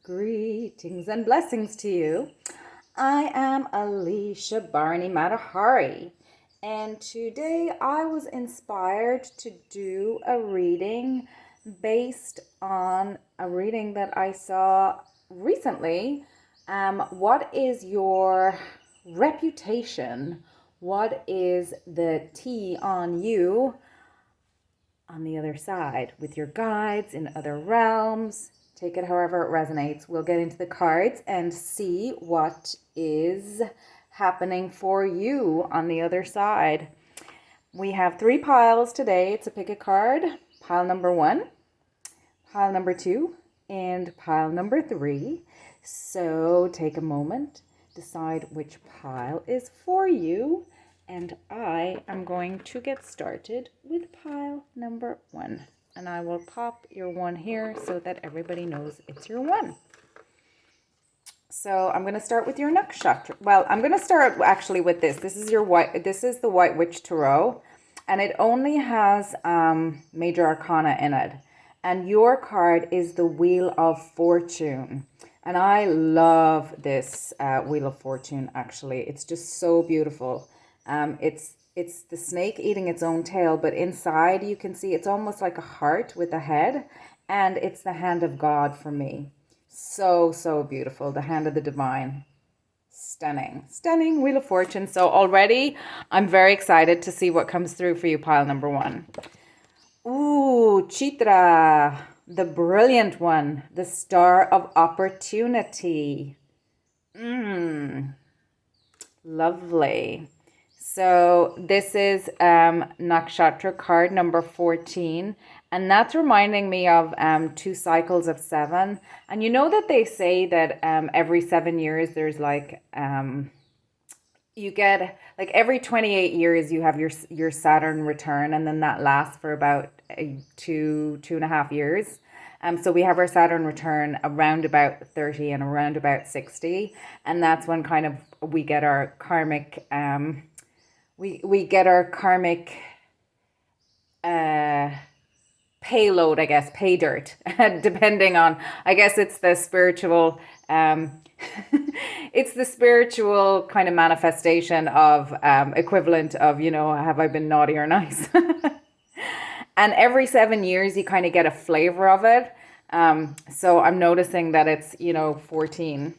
Greetings and blessings to you. I am Alicia Barney Matahari, and today I was inspired to do a reading based on a reading that I saw recently. What is your reputation? What is the tea on you on the other side with your guides in other realms? Take it however it resonates. We'll get into the cards and see what is happening for you on the other side. We have 3 piles today to pick a card. Pile number 1, pile number 2, and pile number 3. So take a moment, decide which pile is for you, and I am going to get started with pile number 1. And I will pop your 1 here so that everybody knows it's your 1. So I'm going to start with your nakshatra. Well, I'm going to start actually with this. This is the White Witch Tarot, and it only has major arcana in it. And your card is the Wheel of Fortune. And I love this Wheel of Fortune, actually. It's just so beautiful. It's the snake eating its own tail, but inside you can see it's almost like a heart with a head, and it's the hand of God for me. So beautiful. The hand of the divine. Stunning Wheel of Fortune. So already I'm very excited to see what comes through for you, pile number 1. Ooh, Chitra, the brilliant one, the star of opportunity. Lovely. So this is nakshatra card number 14, and that's reminding me of 2 cycles of 7. And you know that they say that every 7 years there's like you get like every 28 years you have your Saturn return, and then that lasts for about 2.5 years. So we have our Saturn return around about 30 and around about 60, and that's when kind of we get our karmic we get our karmic payload, I guess, pay dirt, depending on, I guess it's the spiritual it's the spiritual kind of manifestation of equivalent of, have I been naughty or nice? And every 7 years you kind of get a flavor of it. So I'm noticing that it's 14.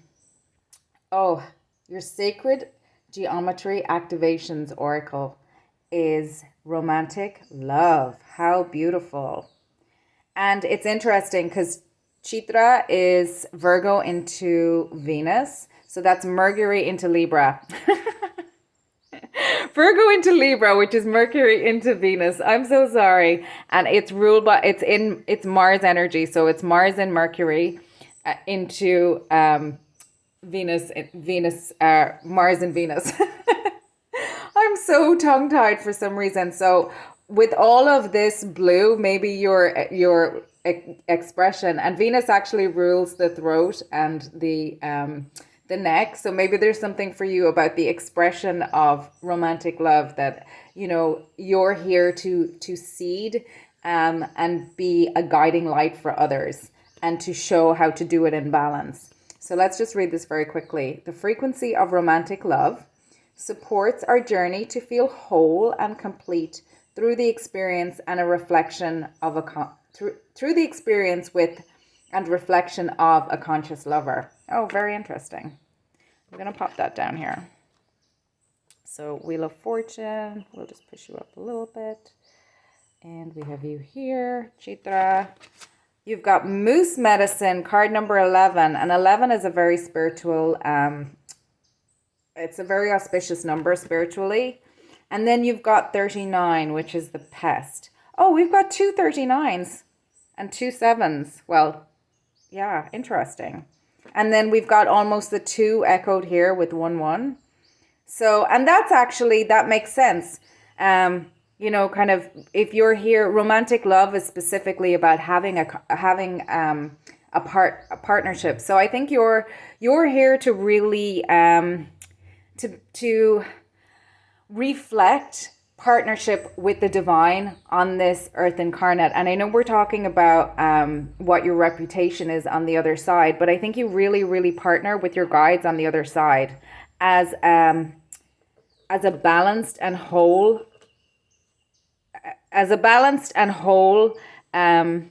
Oh, your sacred geometry activations oracle is romantic love. How beautiful. And it's interesting because Chitra is Virgo into Venus. So that's Mercury into Libra. Virgo into Libra, which is Mercury into Venus. I'm so sorry. And it's ruled by, it's Mars energy. So it's Mars and Mercury into Venus, Mars and Venus. I'm so tongue-tied for some reason. So with all of this blue, maybe your expression, and Venus actually rules the throat and the neck. So maybe there's something for you about the expression of romantic love that, you're here to seed and be a guiding light for others and to show how to do it in balance. So let's just read this very quickly. The frequency of romantic love supports our journey to feel whole and complete through the experience and a reflection of through the experience with and reflection of a conscious lover. Oh, very interesting. I'm going to pop that down here. So Wheel of Fortune, we'll just push you up a little bit. And we have you here, Chitra. You've got Moose Medicine, card number 11. And 11 is a very spiritual, it's a very auspicious number spiritually. And then you've got 39, which is the pest. Oh, we've got 2 39s and 2 7s. Well, yeah, interesting. And then we've got almost the 2 echoed here with 1 1. So, and that's actually, that makes sense. Kind of, if you're here, romantic love is specifically about having a partnership. So I think you're here to really to reflect partnership with the divine on this earth incarnate. And I know we're talking about what your reputation is on the other side, but I think you really, really partner with your guides on the other side as a balanced and whole, in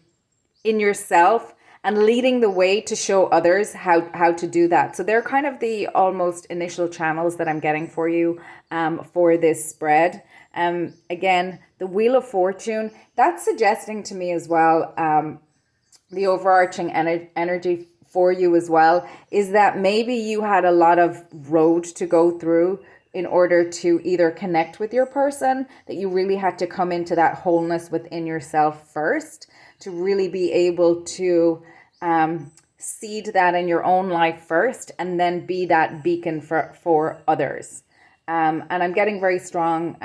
yourself, and leading the way to show others how to do that. So they're kind of the almost initial channels that I'm getting for you for this spread. Again, the Wheel of Fortune, that's suggesting to me as well, the overarching energy for you as well, is that maybe you had a lot of road to go through in order to either connect with your person, that you really had to come into that wholeness within yourself first to really be able to seed that in your own life first, and then be that beacon for others. And I'm getting very strong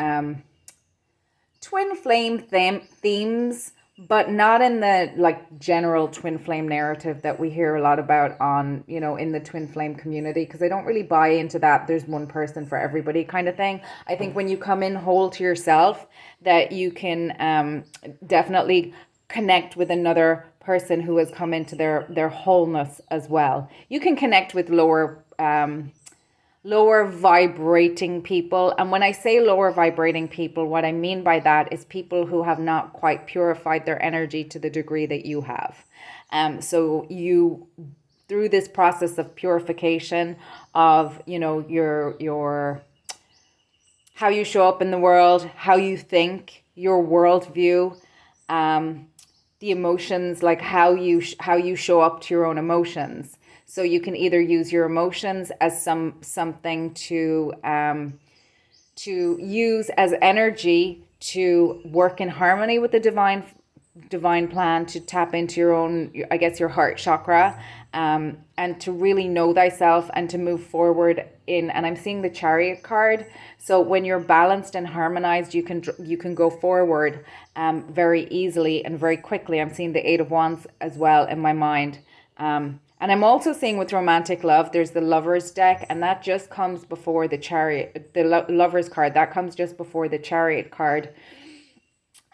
twin flame themes, but not in the like general twin flame narrative that we hear a lot about on, you know, in the twin flame community, because I don't really buy into that there's one person for everybody kind of thing. I think when you come in whole to yourself, that you can definitely connect with another person who has come into their wholeness as well. You can connect with lower vibrating people. And when I say lower vibrating people, what I mean by that is people who have not quite purified their energy to the degree that you have. So you, through this process of purification of, you know, your how you show up in the world, how you think, your worldview, the emotions, like how you show up to your own emotions. So you can either use your emotions as something to use as energy to work in harmony with the divine plan, to tap into your own, I guess, your heart chakra, and to really know thyself and to move forward in. And I'm seeing the Chariot card. So when you're balanced and harmonized, you can go forward very easily and very quickly. I'm seeing the Eight of Wands as well in my mind. And I'm also seeing with romantic love, there's the Lovers deck, and that just comes before the Chariot, the Lovers card. That comes just before the Chariot card.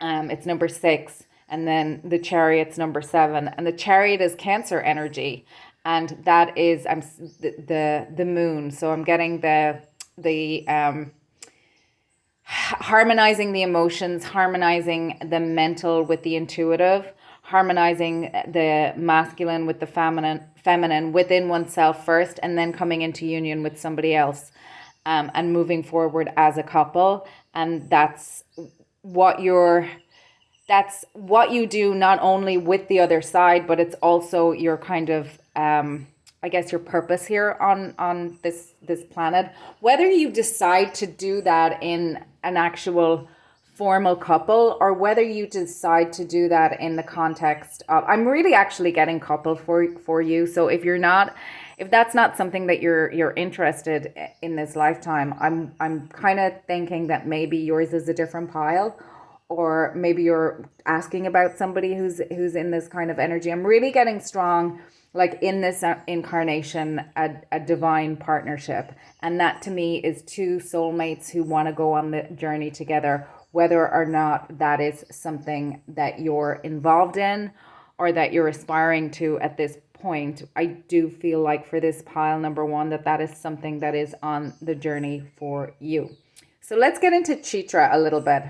It's number 6, and then the Chariot's number 7, and the Chariot is Cancer energy, and that is the moon. So I'm getting the harmonizing the emotions, harmonizing the mental with the intuitive, harmonizing the masculine with the feminine within oneself first, and then coming into union with somebody else, and moving forward as a couple. And that's what you do, not only with the other side, but it's also your kind of I guess your purpose here on this planet. Whether you decide to do that in an actual formal couple, or whether you decide to do that in the context of, I'm really actually getting couple for you. So if that's not something that you're interested in this lifetime, I'm kind of thinking that maybe yours is a different pile, or maybe you're asking about somebody who's in this kind of energy. I'm really getting strong, like in this incarnation, a divine partnership. And that to me is two soulmates who want to go on the journey together, whether or not that is something that you're involved in or that you're aspiring to at this point. I do feel like for this pile number 1, that is something that is on the journey for you. So let's get into Chitra a little bit.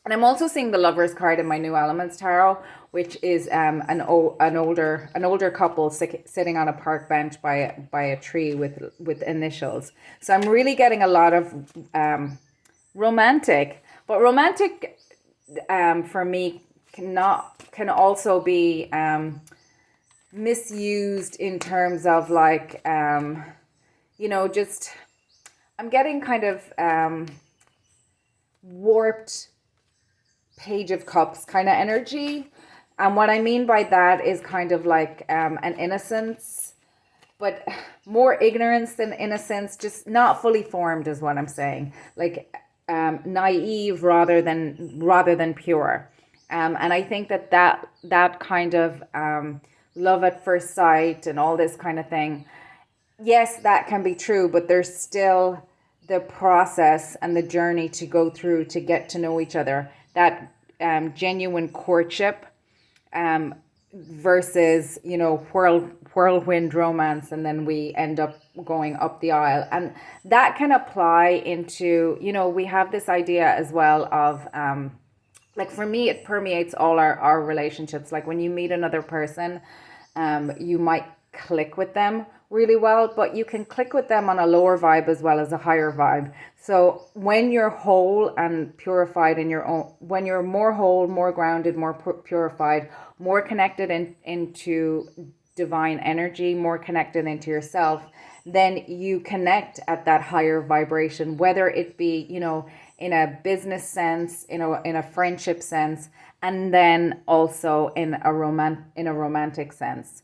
And I'm also seeing the Lovers card in my New Elements Tarot, which is an older couple sitting on a park bench by a tree with initials. So I'm really getting a lot of romantic, but romantic for me can also be misused in terms of like just, I'm getting kind of warped Page of Cups kind of energy. And what I mean by that is kind of like an innocence, but more ignorance than innocence, just not fully formed is what I'm saying. Like naive rather than pure. And I think that kind of love at first sight and all this kind of thing, yes, that can be true, but there's still the process and the journey to go through to get to know each other, that genuine courtship, versus, whirlwind romance, and then we end up going up the aisle. And that can apply into, we have this idea as well of, like for me, it permeates all our relationships. Like when you meet another person, you might click with them really well, but you can click with them on a lower vibe as well as a higher vibe. So when you're whole and purified in your own, when you're more whole, more grounded, more purified, more connected into divine energy, more connected into yourself, then you connect at that higher vibration, whether it be, in a business sense, in a friendship sense, and then also in a romantic sense.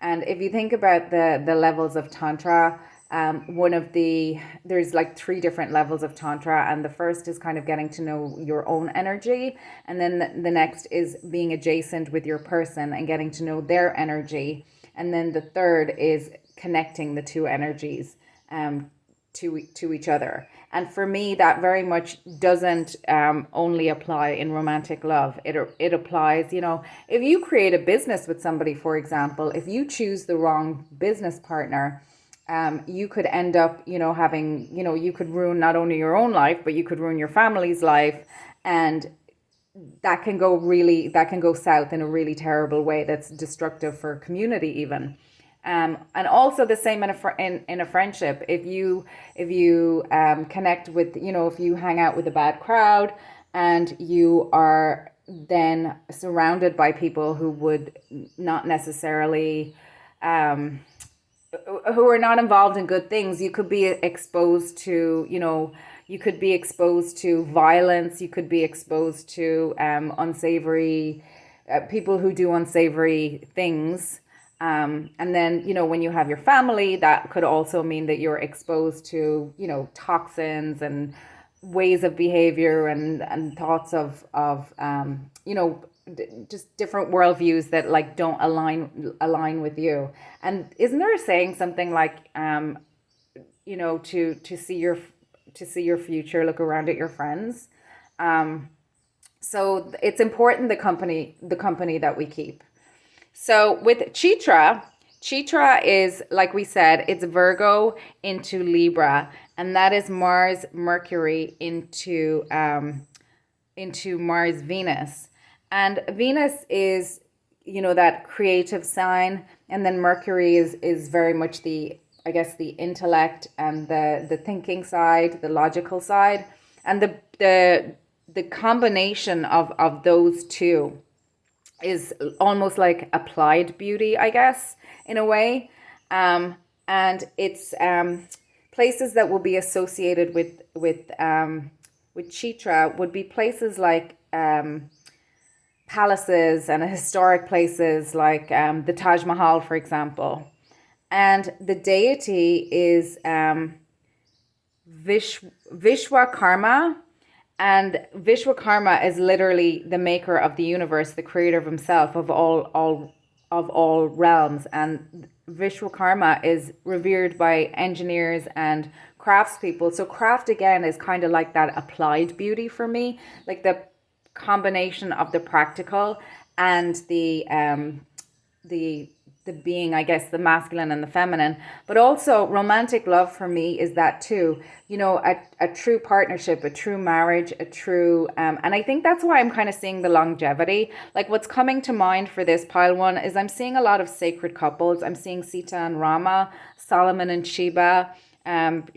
And if you think about the levels of Tantra, there's like 3 different levels of Tantra. And the first is kind of getting to know your own energy. And then the next is being adjacent with your person and getting to know their energy. And then the third is connecting the 2 energies to each other. And for me, that very much doesn't only apply in romantic love. It applies, if you create a business with somebody, for example, if you choose the wrong business partner, you could end up, having, you could ruin not only your own life, but you could ruin your family's life. And that can go south in a really terrible way that's destructive for community even. And also the same in a friendship. If you connect with, if you hang out with a bad crowd and you are then surrounded by people who would not necessarily, who are not involved in good things, you could be exposed to, you could be exposed to violence. You could be exposed to unsavory people who do unsavory things. And then, when you have your family, that could also mean that you're exposed to, toxins and ways of behavior and thoughts of just different worldviews that like don't align with you. And isn't there a saying something like, to see your future, look around at your friends. So it's important the company that we keep. So with Chitra is, like we said, it's Virgo into Libra, and that is Mars Mercury into Mars Venus. And Venus is, that creative sign, and then Mercury is very much the intellect and the thinking side, the logical side. And the combination of those two is almost like applied beauty, I guess, in a way. And it's places that will be associated with Chitra would be places like palaces and historic places like the Taj Mahal, for example. And the deity is Vishwakarma. And Vishwakarma is literally the maker of the universe, the creator of himself, of all realms. And Vishwakarma is revered by engineers and craftspeople. So craft, again, is kind of like that applied beauty for me, like the combination of the practical and the being, I guess, the masculine and the feminine. But also romantic love for me is that too, a true partnership, a true marriage, a true and I think that's why I'm kind of seeing the longevity. Like what's coming to mind for this pile 1 is I'm seeing a lot of sacred couples. I'm seeing Sita and Rama, Solomon and Shiva and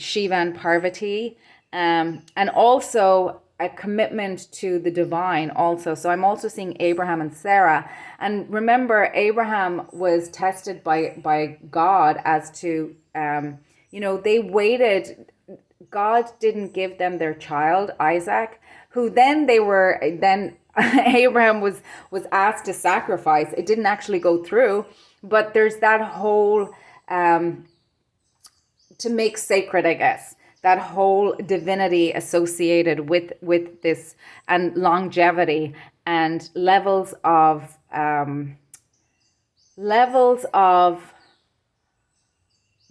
Parvati, and also a commitment to the divine also. So I'm also seeing Abraham and Sarah. And remember, Abraham was tested by God as to, they waited. God didn't give them their child, Isaac, who then Abraham was asked to sacrifice. It didn't actually go through, but there's that whole, to make sacred, I guess, that whole divinity associated with this, and longevity and levels of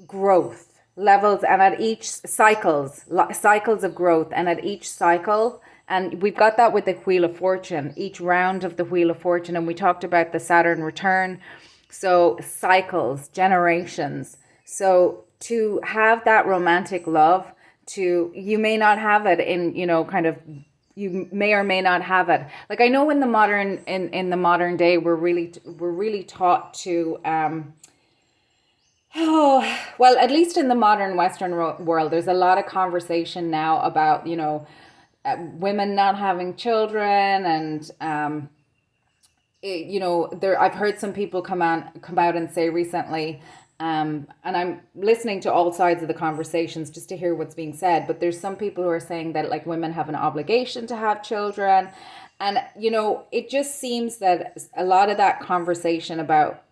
growth levels, and at each cycles of growth, and at each cycle, and we've got that with the Wheel of Fortune, each round of the Wheel of Fortune, and we talked about the Saturn return. So cycles, generations. So to have that romantic love, you may not have it in, kind of, you may or may not have it. Like, I know in the modern day, we're really taught to, well, at least in the modern Western world, there's a lot of conversation now about, women not having children, and I've heard some people come out and say recently, and I'm listening to all sides of the conversations just to hear what's being said. But there's some people who are saying that, like, women have an obligation to have children, and it just seems that a lot of that conversation about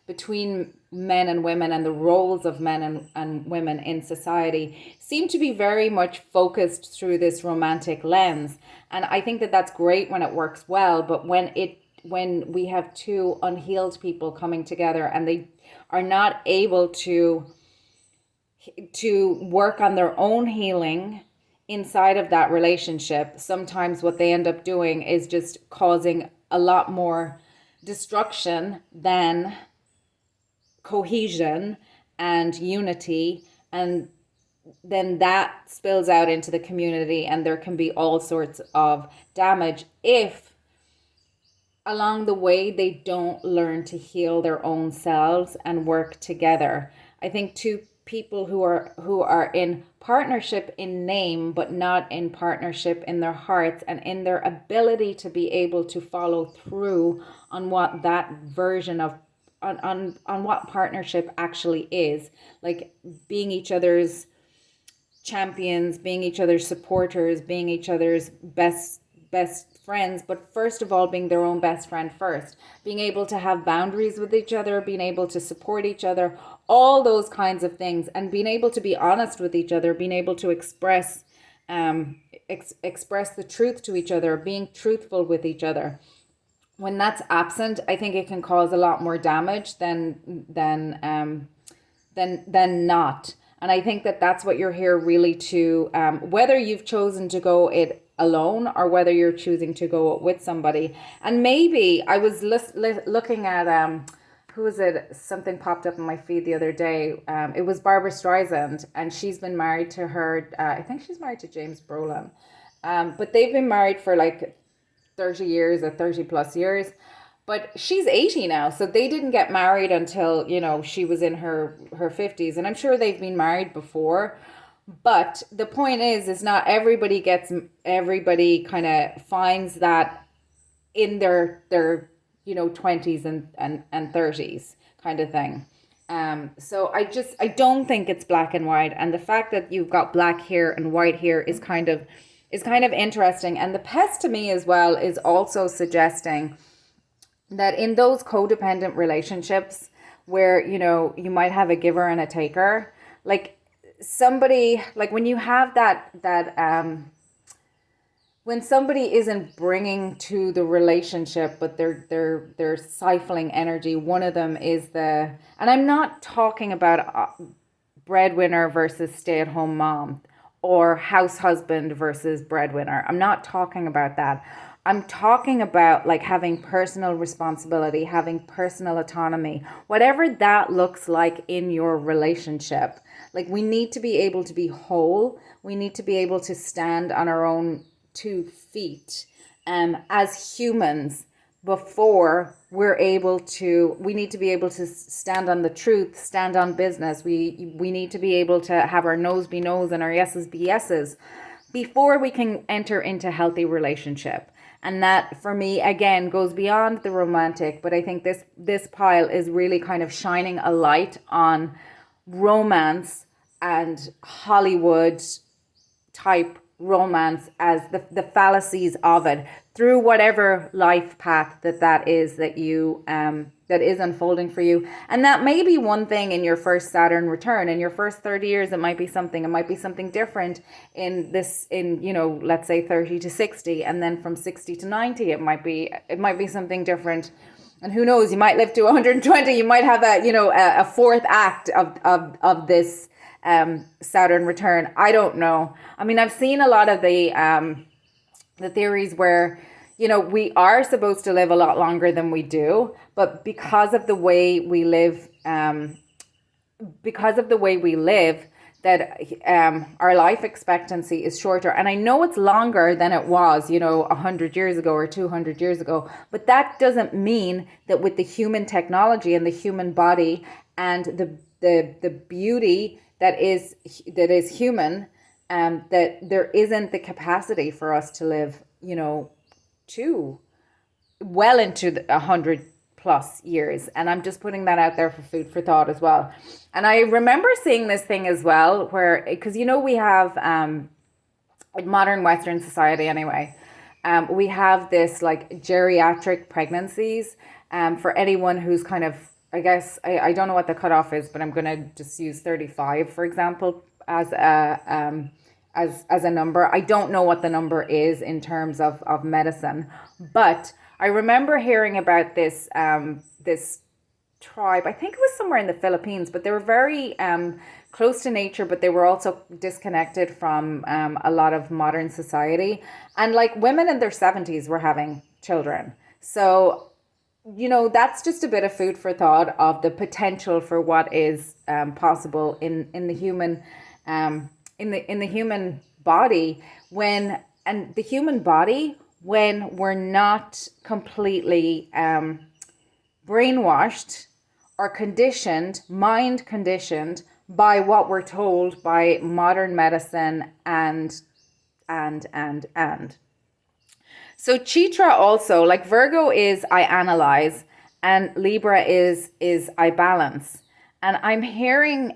between men and women and the roles of men and women in society seem to be very much focused through this romantic lens. And I think that that's great when it works well, but when we have two unhealed people coming together and they are not able to work on their own healing inside of that relationship, sometimes what they end up doing is just causing a lot more destruction than cohesion and unity, and then that spills out into the community, and there can be all sorts of damage if along the way they don't learn to heal their own selves and work together. I think two people who are in partnership in name but not in partnership in their hearts and in their ability to be able to follow through on what that version of on what partnership actually is, like being each other's champions, being each other's supporters, being each other's best friends, but first of all being their own best friend first, being able to have boundaries with each other, being able to support each other, all those kinds of things, and being able to be honest with each other, being able to express the truth to each other, being truthful with each other. When that's absent, I think it can cause a lot more damage than not. And I think that that's what you're here really to, whether you've chosen to go it alone or whether you're choosing to go with somebody. And maybe I was looking at, who was it? Something popped up in my feed the other day. It was Barbara Streisand, and she's been married to her, I think she's married to James Brolin. But they've been married for like 30 years or 30 plus years, but she's 80 now, so they didn't get married until she was in her 50s, and I'm sure they've been married before. But the point is not everybody kind of finds that in their 20s and 30s kind of thing. So I don't think it's black and white, and the fact that you've got black here and white here is kind of interesting. And the pest to me as well is also suggesting that in those codependent relationships where, you might have a giver and a taker, like somebody, like when you have that when somebody isn't bringing to the relationship, but they're siphoning energy, one of them is and I'm not talking about breadwinner versus stay-at-home mom, or house husband versus breadwinner. I'm not talking about that. I'm talking about like having personal responsibility, having personal autonomy, whatever that looks like in your relationship. Like, we need to be able to be whole. We need to be able to stand on our own 2 feet as humans before we need to be able to stand on the truth, stand on business. We need to be able to have our no's be no's and our yeses be yeses before we can enter into healthy relationship. And that, for me, again, goes beyond the romantic, but I think this pile is really kind of shining a light on romance and Hollywood type romance as the fallacies of it through whatever life path that is that you that is unfolding for you. And that may be one thing in your first Saturn return. In your first 30 years, it might be something different in let's say 30 to 60, and then from 60 to 90 it might be something different And who knows, you might live to 120. You might have a fourth act of this Saturn return. I don't know. I mean, I've seen a lot of the theories where, we are supposed to live a lot longer than we do, but because of the way we live, that our life expectancy is shorter. And I know it's longer than it was, 100 years ago or 200 years ago, but that doesn't mean that with the human technology and the human body and the beauty that is human, that there isn't the capacity for us to live, well into the 100+ years. And I'm just putting that out there for food for thought as well. And I remember seeing this thing as well, where, because we have modern Western society anyway, we have this like geriatric pregnancies for anyone who's kind of, I guess, I don't know what the cutoff is, but I'm going to just use 35, for example, as a number. I don't know what the number is in terms of medicine, but I remember hearing about this this tribe. I think it was somewhere in the Philippines, but they were very close to nature, but they were also disconnected from a lot of modern society. And like women in their 70s were having children. So, that's just a bit of food for thought of the potential for what is possible in the human in the human body when we're not completely brainwashed or mind conditioned by what we're told by modern medicine and. So Chitra also, like Virgo is I analyze and Libra is I balance. And I'm hearing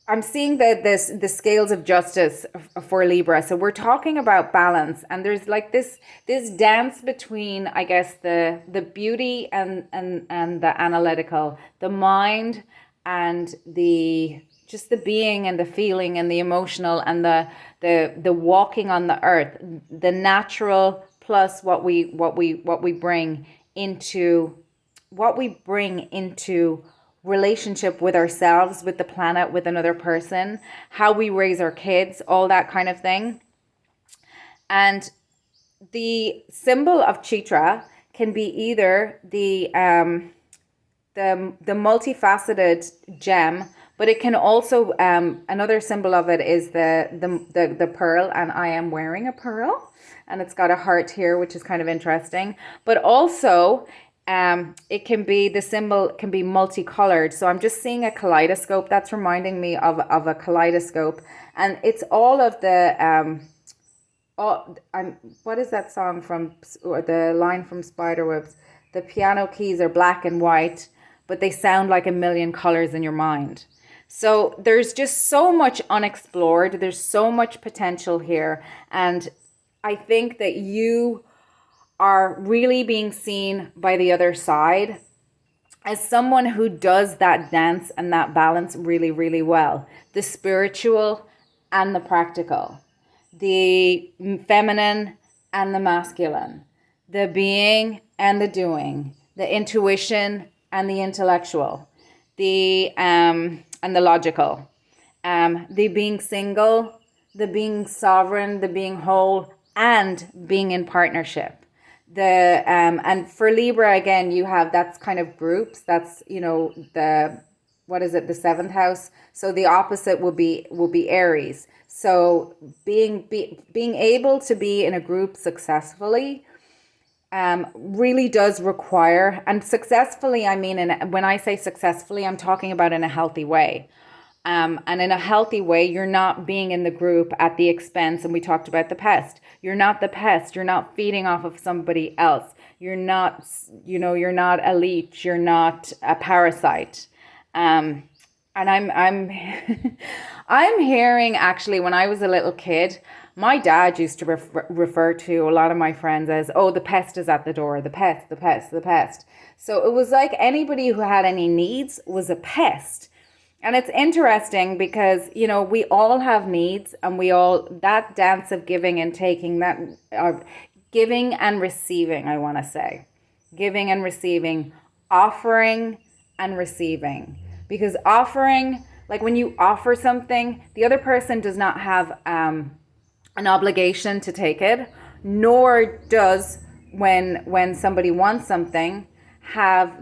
I'm seeing the scales of justice for Libra. So we're talking about balance, and there's like this dance between, I guess, the beauty and the analytical, the mind and the being and the feeling and the emotional and the walking on the earth, the natural plus what we bring into relationship with ourselves, with the planet, with another person, how we raise our kids, all that kind of thing. And the symbol of Chitra can be either the multifaceted gem, but it can also another symbol of it is the pearl, and I am wearing a pearl, and it's got a heart here, which is kind of interesting. But also it can be, the symbol can be multicolored. So I'm just seeing a kaleidoscope. That's reminding me of a kaleidoscope, and it's all of the what is that song from, or the line from Spiderwebs? The piano keys are black and white, but they sound like a million colors in your mind. So there's just so much unexplored. There's so much potential here. And I think that you are really being seen by the other side as someone who does that dance and that balance really, really well. The spiritual and the practical, the feminine and the masculine, the being and the doing, the intuition and the intellectual, the and the logical, the being single, the being sovereign, the being whole, and being in partnership. And for Libra, again, you have, that's kind of groups. That's, the seventh house. So the opposite will be Aries. So being able to be in a group successfully really does require, and successfully, I mean, when I say successfully, I'm talking about in a healthy way. And in a healthy way, you're not being in the group at the expense. And we talked about the pest. You're not the pest. You're not feeding off of somebody else. You're not, you're not a leech. You're not a parasite. And I'm I'm hearing, actually, when I was a little kid, my dad used to refer to a lot of my friends as, oh, the pest is at the door, the pest, the pest, the pest. So it was like anybody who had any needs was a pest. And it's interesting because, you know, we all have needs, and that dance of giving and taking, that giving and receiving, I want to say. Giving and receiving, offering and receiving. Because offering, like when you offer something, the other person does not have an obligation to take it, nor does when somebody wants something,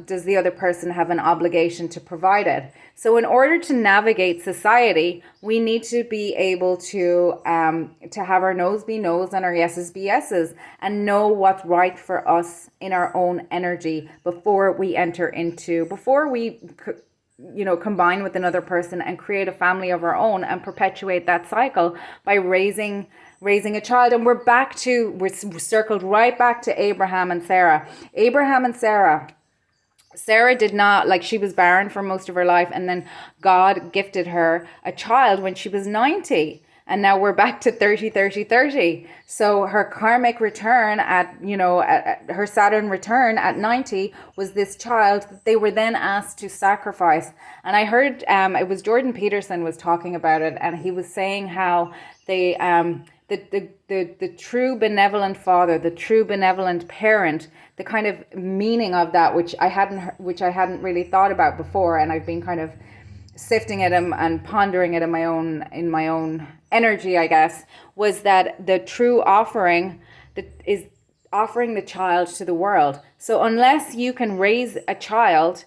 does the other person have an obligation to provide it. So in order to navigate society, we need to be able to have our no's be no's and our yeses be yeses, and know what's right for us in our own energy before we combine with another person and create a family of our own and perpetuate that cycle by raising a child. And we're circled right back to Abraham and Sarah. Sarah did not, like, she was barren for most of her life, and then God gifted her a child when she was 90. And now we're back to 30, 30, 30. So her karmic return her Saturn return at 90 was this child that they were then asked to sacrifice. And I heard, it was Jordan Peterson was talking about it, and he was saying how they, the true benevolent father, the true benevolent parent, the kind of meaning of that, which I hadn't really thought about before, and I've been kind of sifting it and pondering it in my own energy, I guess, was that the true offering is offering the child to the world. So unless you can raise a child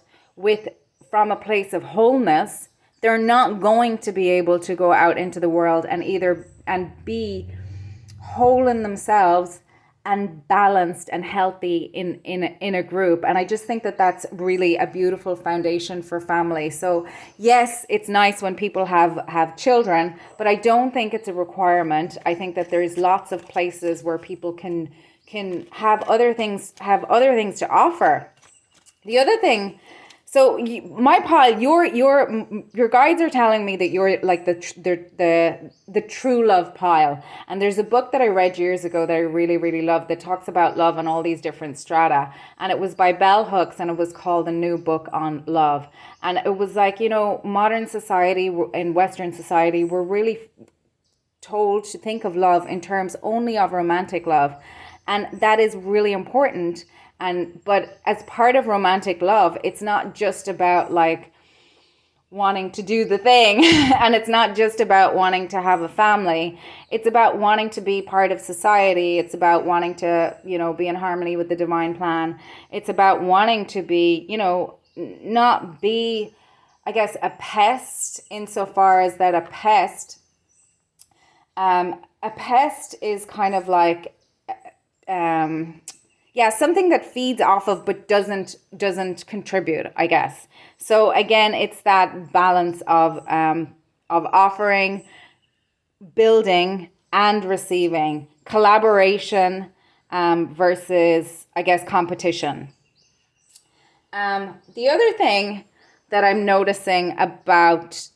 from a place of wholeness, they're not going to be able to go out into the world and be whole in themselves and balanced and healthy in a group. And I just think that that's really a beautiful foundation for family. So yes, it's nice when people have children, but I don't think it's a requirement. I think that there's lots of places where people can have other things to offer. The other thing, so my pile, your guides are telling me that you're like the true love pile. And there's a book that I read years ago that I really, really loved that talks about love and all these different strata. And it was by Bell Hooks, and it was called A New Book on Love. And it was like, you know, modern society and Western society, we're really told to think of love in terms only of romantic love. And that is really important. But as part of romantic love, it's not just about like wanting to do the thing and it's not just about wanting to have a family. It's about wanting to be part of society. It's about wanting to, you know, be in harmony with the divine plan. It's about wanting to be, you know, not be, I guess, a pest, insofar as that a pest is kind of like something that feeds off of but doesn't contribute, I guess. So again, it's that balance of offering, building, and receiving, collaboration versus, I guess, competition. The other thing that I'm noticing about,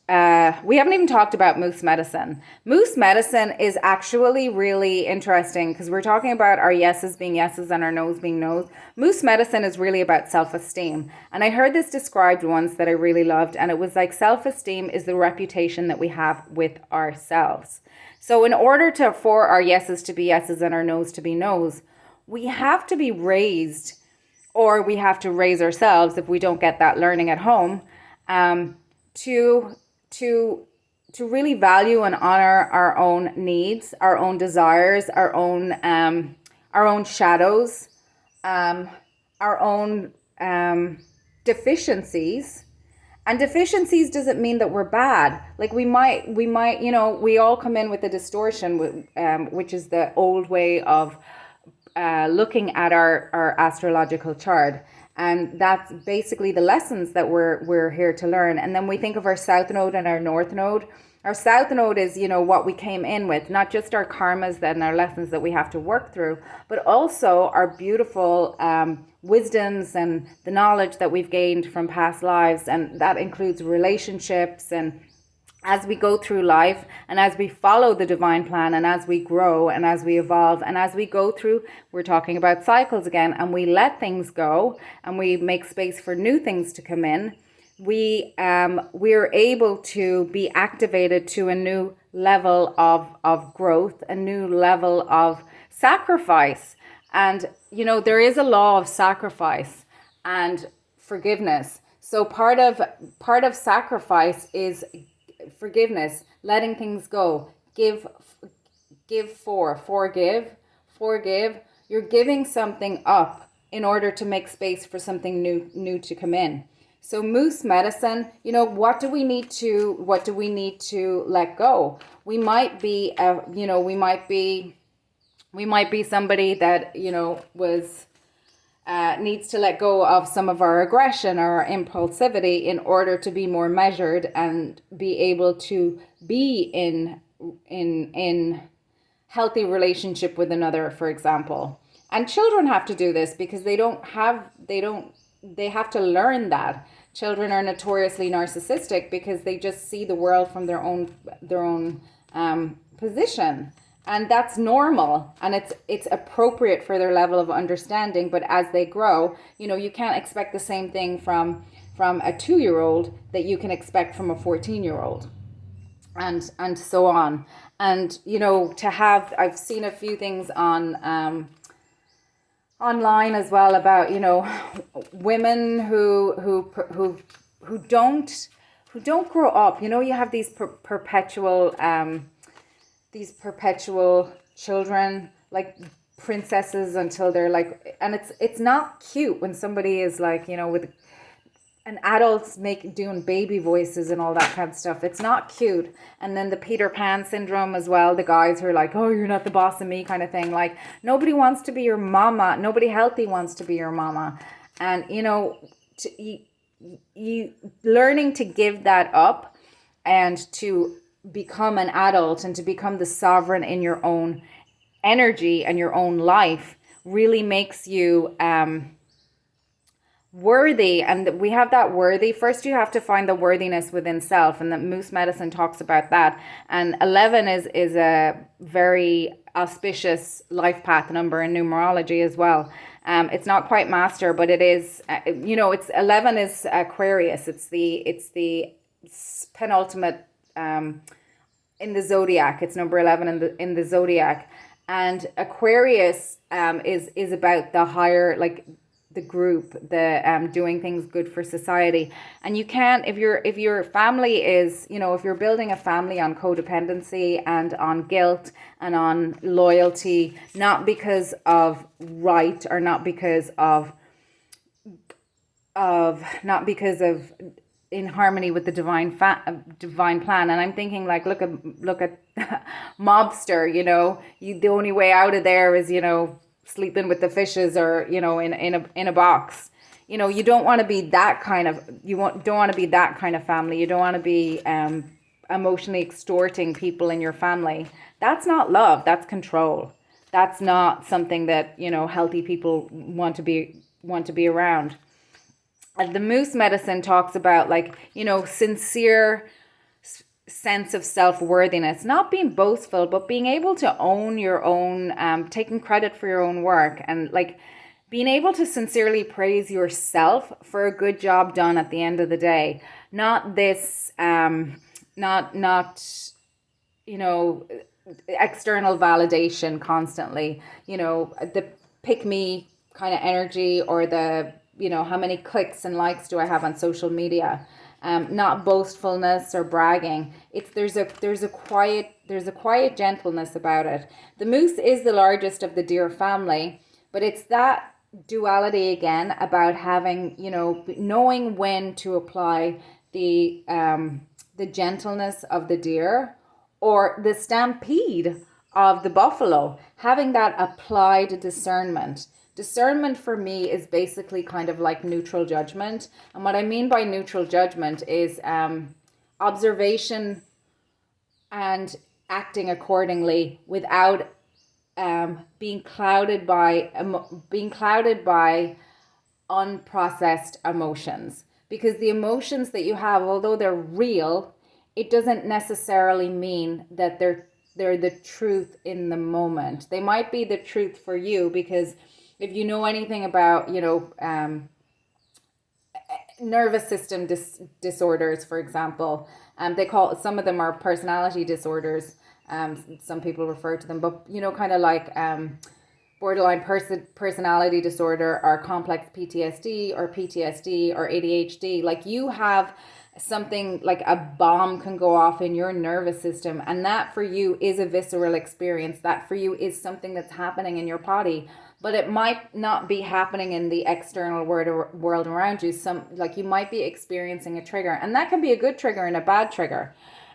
we haven't even talked about moose medicine. Moose medicine is actually really interesting because we're talking about our yeses being yeses and our no's being no's. Moose medicine is really about self-esteem. And I heard this described once that I really loved. And it was like self-esteem is the reputation that we have with ourselves. So in order for our yeses to be yeses and our no's to be no's, we have to be raised, or we have to raise ourselves if we don't get that learning at home, to really value and honor our own needs, our own desires, our own shadows, our own deficiencies. And deficiencies doesn't mean that we're bad. Like we might, you know, we all come in with a distortion, which is the old way of looking at our astrological chart. And that's basically the lessons that we're here to learn. And then we think of our south node and our north node. Our south node is, you know, what we came in with, not just our karmas and our lessons that we have to work through, but also our beautiful wisdoms and the knowledge that we've gained from past lives. And that includes relationships. And as we go through life and as we follow the divine plan and as we grow and as we evolve and as we go through, we're talking about cycles again, and we let things go and we make space for new things to come in, we're able to be activated to a new level of growth, a new level of sacrifice. And there is a law of sacrifice and forgiveness. So part of sacrifice is forgiveness, letting things go. Forgive. You're giving something up in order to make space for something new to come in. So moose medicine, what do we need to let go? We might be somebody that was needs to let go of some of our aggression or our impulsivity in order to be more measured and be able to be in healthy relationship with another, for example. And children have to do this because they have to learn that. Children are notoriously narcissistic because they just see the world from their own position. And that's normal, and it's appropriate for their level of understanding. But as they grow, you can't expect the same thing from a 2-year-old that you can expect from a 14-year-old, and so on. And I've seen a few things on online as well about women who don't grow up. You have these perpetual children, like princesses, until they're like, and it's not cute when somebody is like, with an adults doing baby voices and all that kind of stuff. It's not cute. And then the Peter Pan syndrome as well, the guys who are like, oh, you're not the boss of me kind of thing. Like, nobody wants to be your mama. Nobody healthy wants to be your mama. And you learning to give that up and to become an adult and to become the sovereign in your own energy and your own life really makes you worthy. And we have that worthy. First, you have to find the worthiness within self, and the moose medicine talks about that. And 11 is a very auspicious life path number in numerology as well. It's not quite master, but it is. It's 11 is Aquarius. It's the penultimate in the zodiac. It's number 11 in the zodiac. And Aquarius is about the higher, like the group, the doing things good for society. And you can't, if your family is, if you're building a family on codependency and on guilt and on loyalty, not because of right, or not because of in harmony with the divine plan. And I'm thinking, like, look at mobster. The only way out of there is sleeping with the fishes, or in a box. You don't want to be that kind of don't want to be that kind of family. You don't want to be emotionally extorting people in your family. That's not love. That's control. That's not something that healthy people want to be around. And the moose medicine talks about, like, sincere sense of self-worthiness, not being boastful, but being able to own your own, taking credit for your own work, and like being able to sincerely praise yourself for a good job done at the end of the day. Not this, not external validation constantly, the pick me kind of energy, or the how many clicks and likes do I have on social media. Not boastfulness or bragging. There's a quiet gentleness about it. The moose is the largest of the deer family, but it's that duality again about having, knowing when to apply the gentleness of the deer, or the stampede of the buffalo, having that applied discernment. Discernment for me is basically kind of like neutral judgment. And what I mean by neutral judgment is observation and acting accordingly without being clouded by unprocessed emotions. Because the emotions that you have, although they're real, it doesn't necessarily mean that they're the truth in the moment. They might be the truth for you, because if you know anything about, nervous system disorders, for example. They call some of them are personality disorders. Some people refer to them, but kind of like borderline personality disorder or complex PTSD or PTSD or ADHD. Like you have something like a bomb can go off in your nervous system, and that for you is a visceral experience. That for you is something that's happening in your body, but it might not be happening in the external world around you. Like you might be experiencing a trigger, and that can be a good trigger and a bad trigger.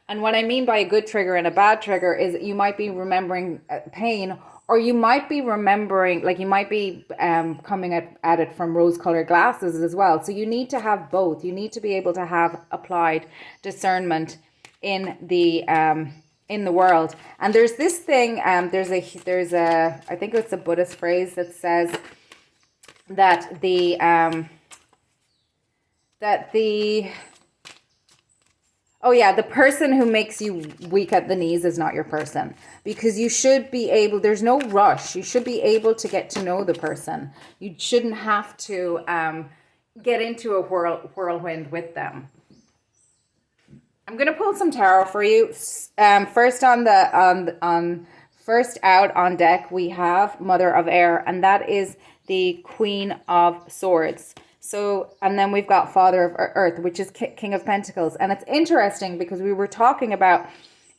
And what I mean by a good trigger and a bad trigger is that you might be remembering pain, or you might be remembering, like you might be coming at it from rose-colored glasses as well. So you need to have both. You need to be able to have applied discernment in the world. And there's this thing. There's a I think it's a Buddhist phrase that says that the oh yeah, the person who makes you weak at the knees is not your person, because you should be able, there's no rush. You should be able to get to know the person. You shouldn't have to get into a whirlwind with them. I'm going to pull some tarot for you. First first out on deck, we have Mother of Air, and that is the Queen of Swords. So, and then we've got Father of Earth, which is King of Pentacles. And it's interesting because we were talking about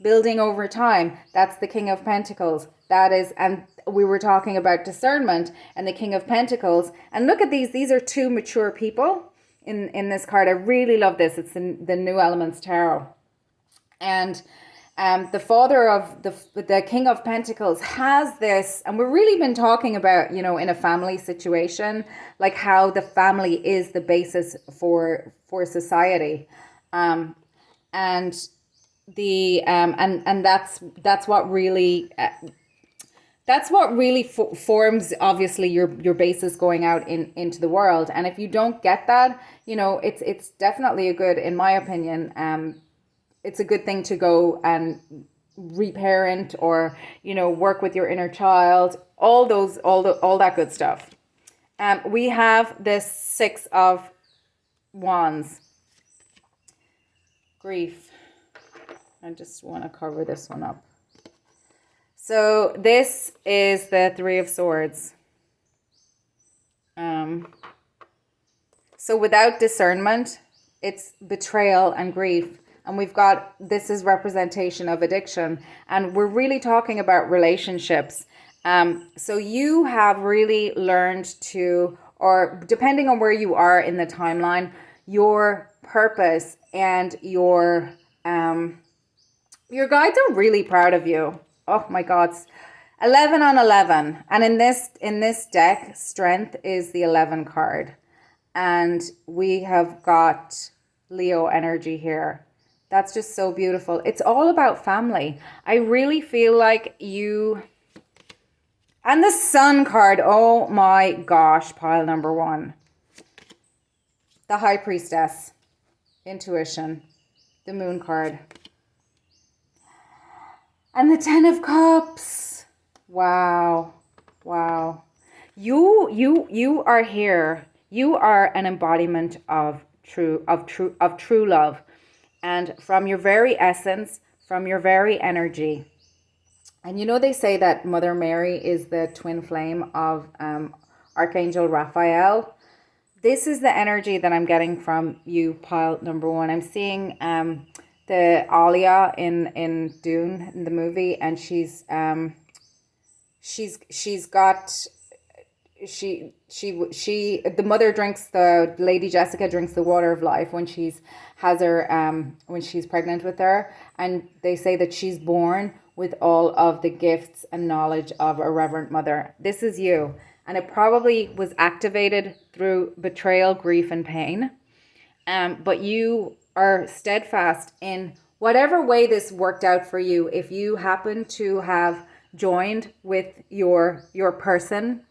building over time. That's the King of Pentacles. That is, and we were talking about discernment and the King of Pentacles. And look at these. These are two mature people in this card. I really love this. It's in the New Elements Tarot. And the father of the King of Pentacles has this, and we've really been talking about, in a family situation, like how the family is the basis for society, and the and that's what really forms obviously your basis going out into the world. And if you don't get that, it's definitely a good, in my opinion, it's a good thing to go and reparent or, work with your inner child, all that good stuff. We have the Six of Wands. Grief. I just want to cover this one up. So this is the Three of Swords. So without discernment, it's betrayal and grief. And we've got, this is representation of addiction. And we're really talking about relationships. So you have really learned to, or depending on where you are in the timeline, your purpose and your guides are really proud of you. Oh my God. 11 on 11. And in this deck, strength is the 11 card. And we have got Leo energy here. That's just so beautiful. It's all about family. I really feel like you... And the Sun card, oh my gosh, pile number one. The High Priestess, intuition, the Moon card. And the Ten of Cups. Wow. Wow. You are here. You are an embodiment of true love. And from your very essence, from your very energy. And they say that Mother Mary is the twin flame of Archangel Raphael. This is the energy that I'm getting from you, pile number one. I'm seeing the Alia in Dune, in the movie, and she's got... the mother drinks, the Lady Jessica drinks the water of life when she's pregnant with her, and they say that she's born with all of the gifts and knowledge of a reverent mother. This is you, and it probably was activated through betrayal, grief, and pain, but you are steadfast in whatever way this worked out for you. If you happen to have joined with your person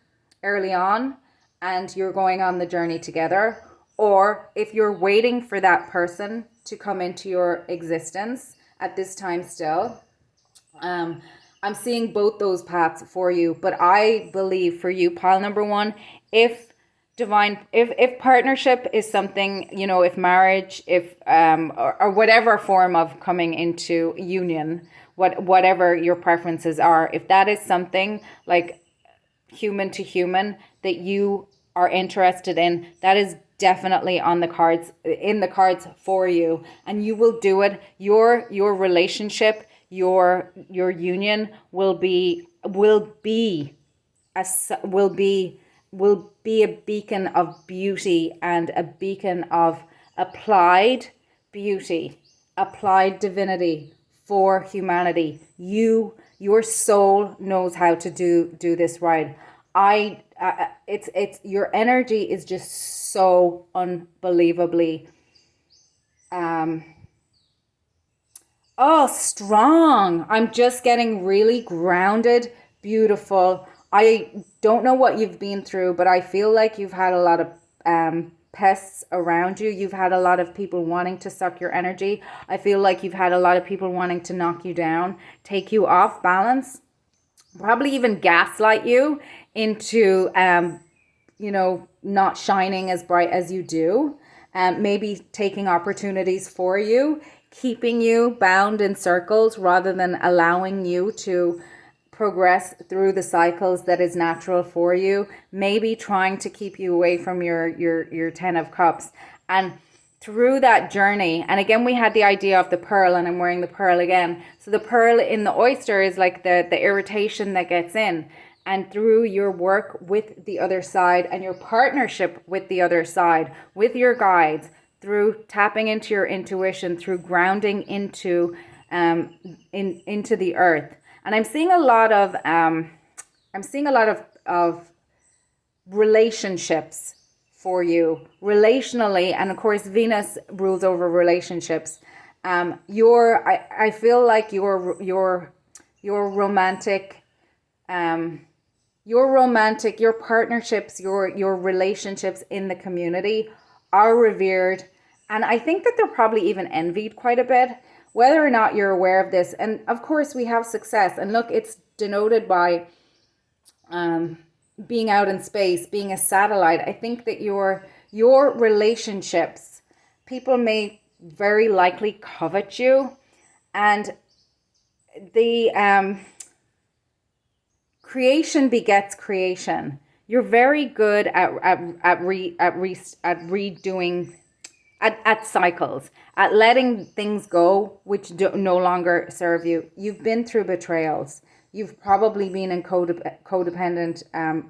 early on and you're going on the journey together, or if you're waiting for that person to come into your existence at this time still, I'm seeing both those paths for you. But I believe for you, pile number one, if divine, if partnership is something, you know, if marriage, if or whatever form of coming into union, whatever your preferences are, if that is something like human to human that you are interested in, that is definitely on the cards, in the cards for you, and you will do it. Your relationship, your union a will be a beacon of beauty and a beacon of applied beauty, applied divinity for humanity. Your soul knows how to do this right. It's your energy is just so unbelievably strong. I'm just getting really grounded, beautiful. I don't know what you've been through, but I feel like you've had a lot of pests around you. You've had a lot of people wanting to suck your energy. I feel like you've had a lot of people wanting to knock you down, take you off balance, probably even gaslight you into, not shining as bright as you do. Maybe taking opportunities for you, keeping you bound in circles rather than allowing you to progress through the cycles that is natural for you, maybe trying to keep you away from your 10 of cups. And through that journey, and again, we had the idea of the pearl, and I'm wearing the pearl again. So the pearl in the oyster is like the irritation that gets in. And through your work with the other side and your partnership with the other side, with your guides, through tapping into your intuition, through grounding into the earth. And I'm seeing a lot of relationships for you, relationally, and of course Venus rules over relationships. I feel like your romantic, your partnerships, your relationships in the community are revered, and I think that they're probably even envied quite a bit, whether or not you're aware of this. And of course we have success, and look, it's denoted by being out in space, being a satellite. I think that your relationships, people may very likely covet you, and the creation begets creation. You're very good at redoing, at cycles, at letting things go which no longer serve you. You've been through betrayals. You've probably been in codependent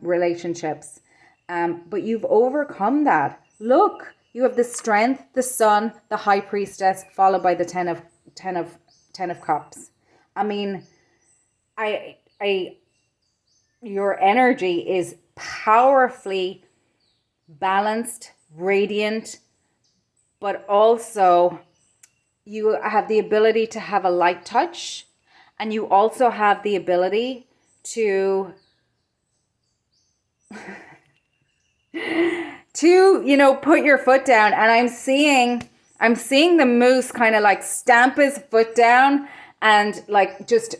relationships, but you've overcome that. Look, you have the strength, the sun, the high priestess, followed by the 10 of cups. I mean, your energy is powerfully balanced, radiant, but also you have the ability to have a light touch, and you also have the ability to put your foot down. And I'm seeing the moose kind of like stamp his foot down and like just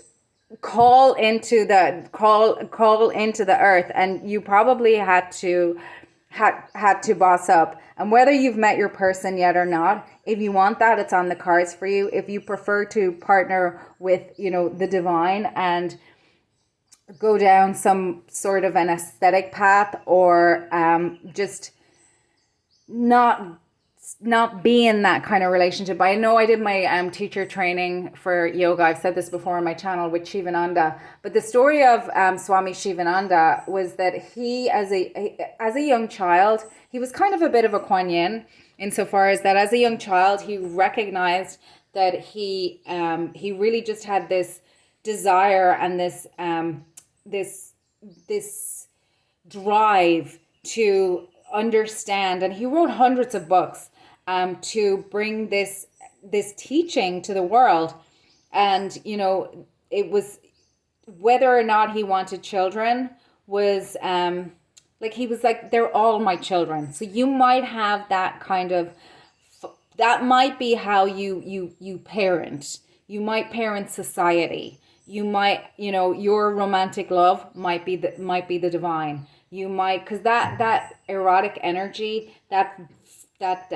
call into the earth. And you probably had to boss up. And whether you've met your person yet or not, if you want that, it's on the cards for you. If you prefer to partner with, the divine and go down some sort of an aesthetic path, or just not be in that kind of relationship. I know I did my teacher training for yoga. I've said this before on my channel with Shivananda, but the story of Swami Shivananda was that he, as a young child, he was kind of a bit of a Kuan Yin, insofar as that as a young child he recognized that he really just had this desire and this drive to understand, and he wrote hundreds of books to bring this teaching to the world. And it was, whether or not he wanted children was he was like, they're all my children. So you might have that kind of, that might be how you parent. You might parent society. You might, your romantic love might be the divine. You might, because that erotic energy, that that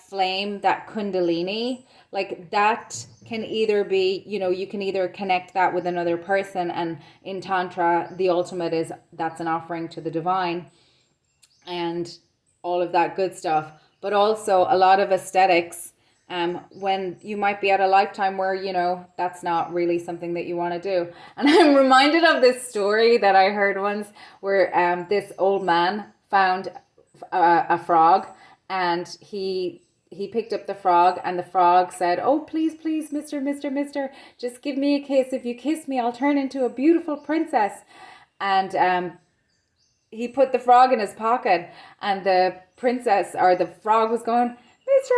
flame, that kundalini, like that can either be, you can either connect that with another person, and in tantra the ultimate is that's an offering to the divine and all of that good stuff. But also a lot of aesthetics, when you might be at a lifetime where that's not really something that you want to do. And I'm reminded of this story that I heard once, where this old man found a frog, and he picked up the frog, and the frog said, "Oh, please, please, mister, just give me a kiss. If you kiss me, I'll turn into a beautiful princess." And he put the frog in his pocket, and the princess, or the frog, was going, Mister,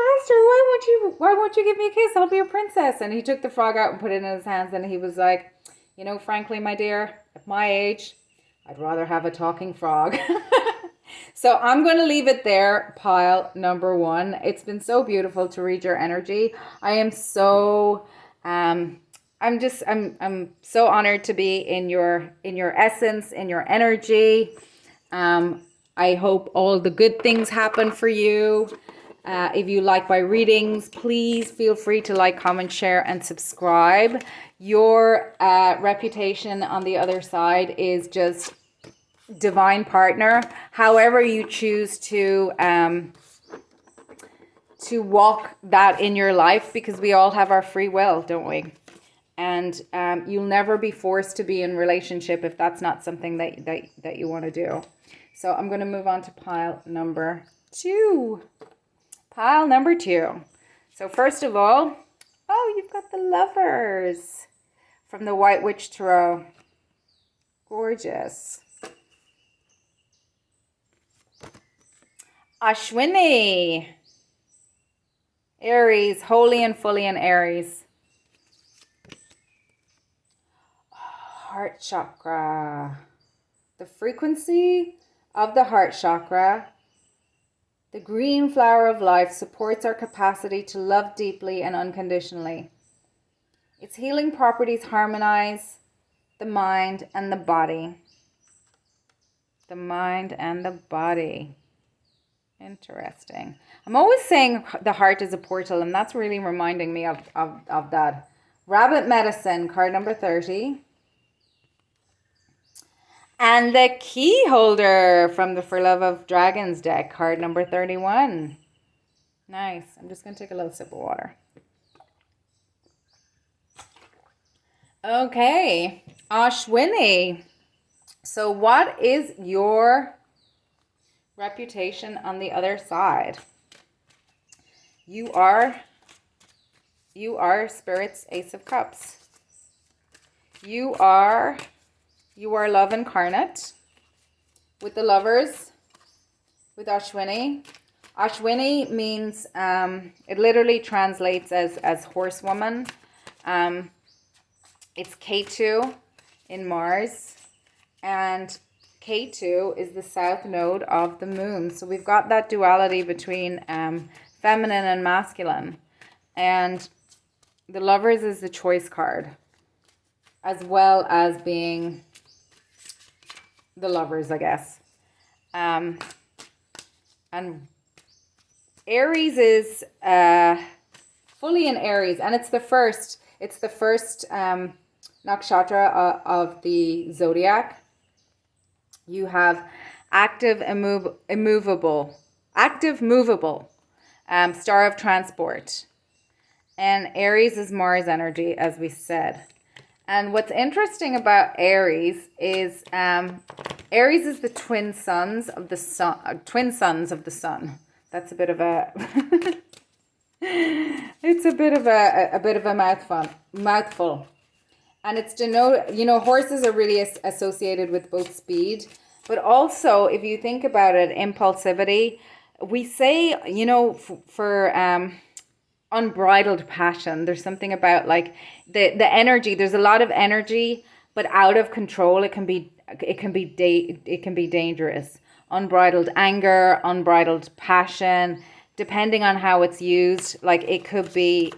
why won't you give me a kiss? I'll be a princess." And he took the frog out and put it in his hands, and he was like, "Frankly, my dear, at my age, I'd rather have a talking frog." So I'm going to leave it there, pile number 1. It's been so beautiful to read your energy. I am so I'm so honored to be in your essence, in your energy. I hope all the good things happen for you. If you like my readings, please feel free to like, comment, share, and subscribe. Your reputation on the other side is just divine partner. However you choose to walk that in your life, because we all have our free will, don't we? And you'll never be forced to be in relationship if that's not something that you want to do. So I'm going to move on to pile number 2. Pile number 2. So first of all, you've got the Lovers from the White Witch Tarot. Gorgeous. Ashwini. Aries, wholly and fully in Aries. Heart chakra. The frequency of the heart chakra, the green flower of life, supports our capacity to love deeply and unconditionally. Its healing properties harmonize the mind and the body. The mind and the body. Interesting. I'm always saying the heart is a portal, and that's really reminding me of that. Rabbit Medicine, card number 30. And the Key Holder from the For Love of Dragons deck, card number 31. Nice. I'm just going to take a little sip of water. Okay. Ashwini. So what is your reputation on the other side? You are Spirit's Ace of Cups. You are love incarnate with the Lovers, with Ashwini. Ashwini means, it literally translates as horsewoman. It's K2 in Mars, and K2 is the south node of the moon. So we've got that duality between feminine and masculine. And the Lovers is the choice card, as well as being the Lovers, I guess. And Aries is fully in Aries, and it's the first nakshatra of the zodiac. You have active, movable, star of transport. And Aries is Mars energy, as we said. And what's interesting about Aries is Aries is the twin sons of the sun. That's a bit of a it's a bit of a mouthful. And it's horses are really associated with both speed, but also, if you think about it, impulsivity. We say, for unbridled passion, there's something about like the energy. There's a lot of energy, but out of control, it can be dangerous. Unbridled anger, unbridled passion, depending on how it's used, like it could be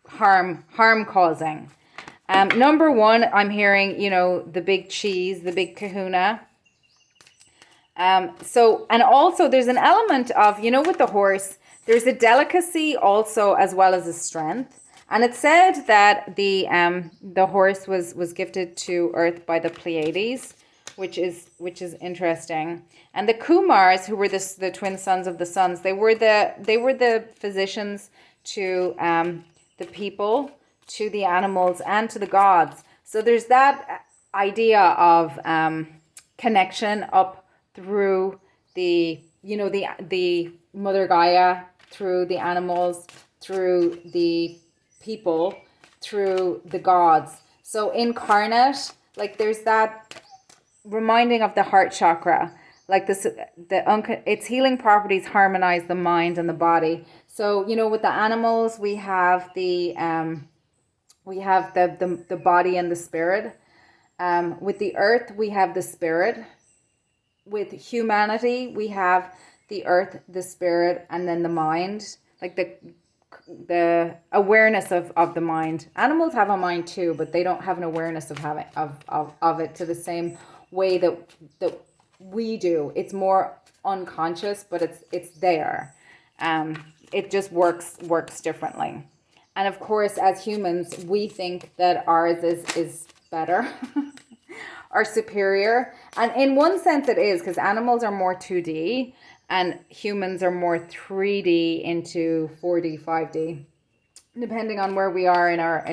harm causing. Number one, I'm hearing, the big cheese, the big kahuna. And also there's an element of, with the horse, there's a delicacy also as well as a strength. And it said that the horse was gifted to Earth by the Pleiades, which is interesting. And the Kumars, who were the twin sons of the suns, they were the physicians to the people, to the animals, and to the gods. So there's that idea of connection up through the Mother Gaia, through the animals, through the people, through the gods. So incarnate, like there's that reminding of the heart chakra, like this, its healing properties harmonize the mind and the body. So with the animals, we have the body and the spirit. With the earth, we have the spirit. With humanity, we have the earth, the spirit, and then the mind, like the awareness of the mind. Animals have a mind too, but they don't have an awareness of having of it to the same way that we do. It's more unconscious, but it's there. It just works differently. And of course, as humans, we think that ours is better. Are superior, and in one sense it is, because animals are more 2D and humans are more 3D into 4D, 5D, depending on where we are in our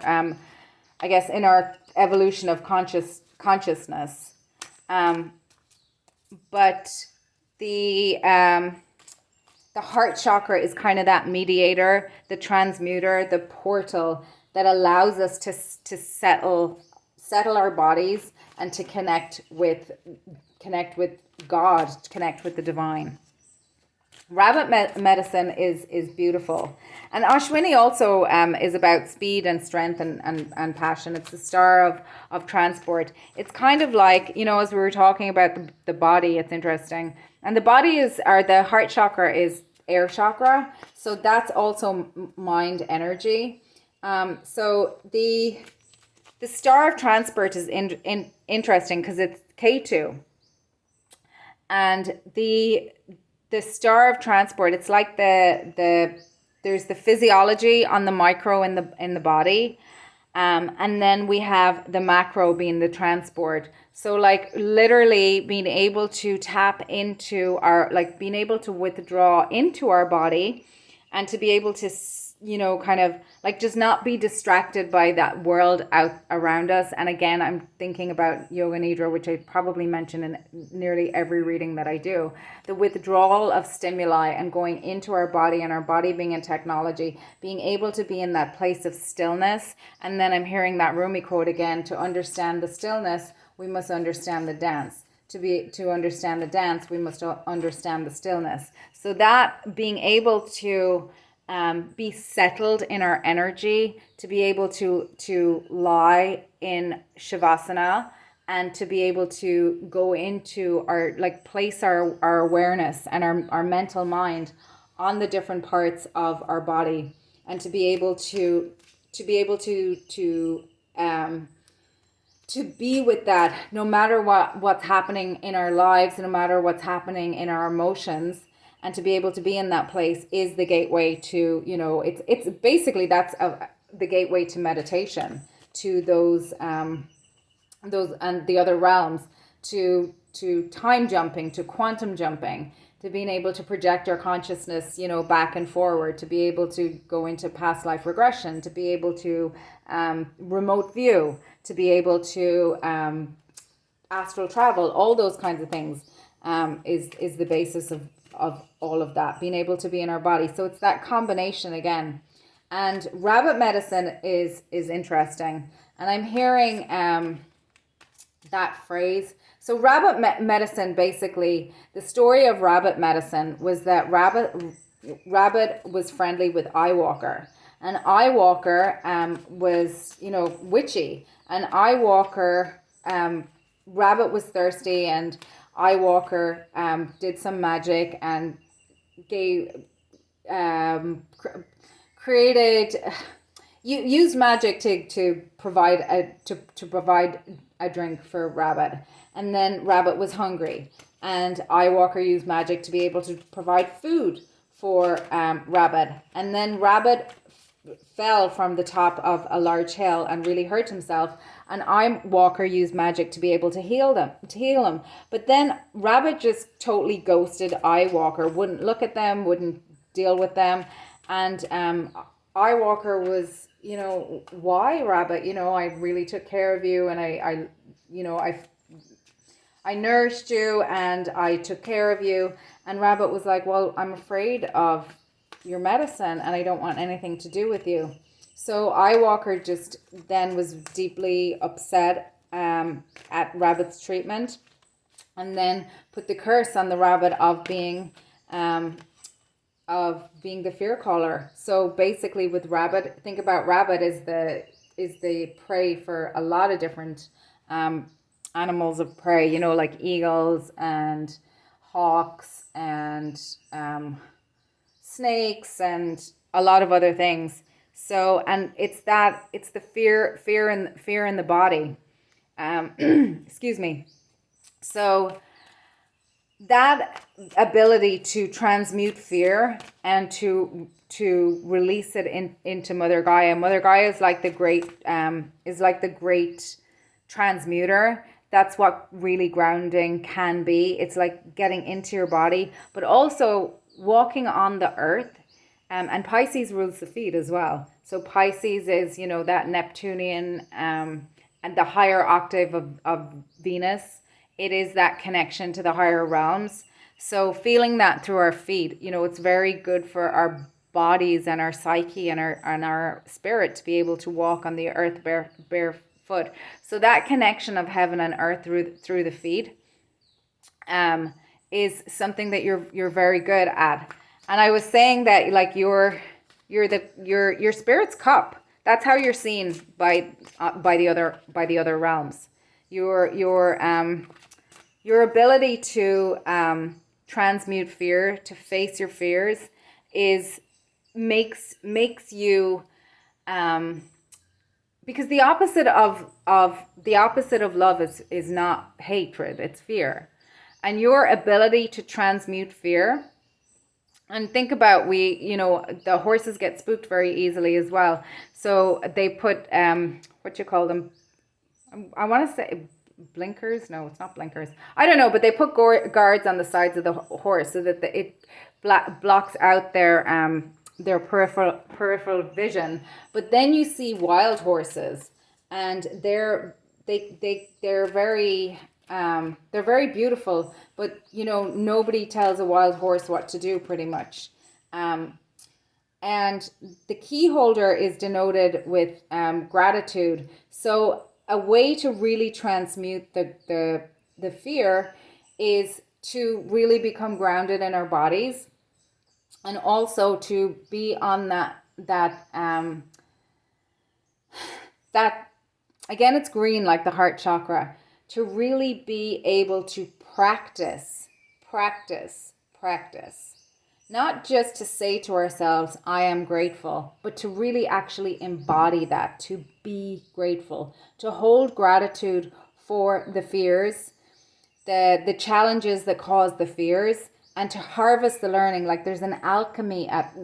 I guess in our evolution of consciousness. But the heart chakra is kind of that mediator, the transmuter, the portal that allows us to settle our bodies and to connect with God, to connect with the divine. Rabbit medicine is beautiful. And Ashwini also is about speed and strength and passion. It's the star of transport. It's kind of like, as we were talking about the body, it's interesting. And the body the heart chakra is air chakra. So that's also mind energy. So the star of transport is interesting because it's K2. And the star of transport, it's like there's the physiology on the micro in the body, and then we have the macro being the transport. So like literally being able to tap into being able to withdraw into our body, and to be able to kind of like just not be distracted by that world out around us. And again, I'm thinking about Yoga Nidra, which I probably mention in nearly every reading that I do. The withdrawal of stimuli and going into our body, and our body being in technology, being able to be in that place of stillness. And then I'm hearing that Rumi quote again: to understand the stillness, we must understand the dance. To understand the dance, we must understand the stillness. So that being able to be settled in our energy, to be able to lie in Shavasana, and to be able to go into place our awareness and our mental mind on the different parts of our body, and to be able to be with that no matter what's happening in our lives, no matter what's happening in our emotions. And to be able to be in that place is the gateway to, it's basically the gateway to meditation, to those and the other realms, to time jumping, to quantum jumping, to being able to project our consciousness, back and forward, to be able to go into past life regression, to be able to remote view, to be able to astral travel, all those kinds of things is the basis of all of that, being able to be in our body. So it's that combination again. And rabbit medicine is interesting. And I'm hearing that phrase. So rabbit medicine, basically, the story of rabbit medicine was that rabbit was friendly with Eyewalker. And Eyewalker was, witchy. And Eyewalker, rabbit was thirsty, and Eyewalker did some magic and created. You used magic to provide to provide a drink for Rabbit, and then Rabbit was hungry, and Eyewalker used magic to be able to provide food for Rabbit, and then Rabbit fell from the top of a large hill and really hurt himself, and Eyewalker used magic to be able to heal him. But then Rabbit just totally ghosted Eyewalker, wouldn't look at them, wouldn't deal with them, and Eyewalker was, why, Rabbit? I really took care of you, and I nourished you, and I took care of you. And Rabbit was like, well, I'm afraid of your medicine, and I don't want anything to do with you. So Eyewalker just then was deeply upset at Rabbit's treatment, and then put the curse on the Rabbit of being the fear caller. So basically with Rabbit, think about Rabbit is the prey for a lot of different animals of prey, like eagles and hawks and snakes and a lot of other things. So, and it's the fear in the body. Excuse me. So that ability to transmute fear and to release it into Mother Gaia. Mother Gaia is like the great transmuter. That's what really grounding can be. It's like getting into your body, but also walking on the earth. And Pisces rules the feet as well. So Pisces is, that Neptunian and the higher octave of Venus. It is that connection to the higher realms. So feeling that through our feet, it's very good for our bodies and our psyche and our spirit to be able to walk on the earth barefoot. So that connection of heaven and earth through the feet is something that you're very good at. And I was saying that like your spirit's cup. That's how you're seen by the other realms. Your ability to transmute fear, to face your fears, makes you because the opposite of love is not hatred, it's fear. And your ability to transmute fear, and think about the horses get spooked very easily as well. So they put what you call them? I want to say blinkers. No, it's not blinkers. I don't know, but they put guards on the sides of the horse so that it blocks out their peripheral vision. But then you see wild horses, and they're very beautiful, but nobody tells a wild horse what to do pretty much. And the key holder is denoted with gratitude. So a way to really transmute the fear is to really become grounded in our bodies, and also to be on that again, it's green, like the heart chakra, to really be able to practice. Not just to say to ourselves, I am grateful, but to really actually embody that, to be grateful, to hold gratitude for the fears, the challenges that cause the fears, and to harvest the learning. Like there's an alchemy at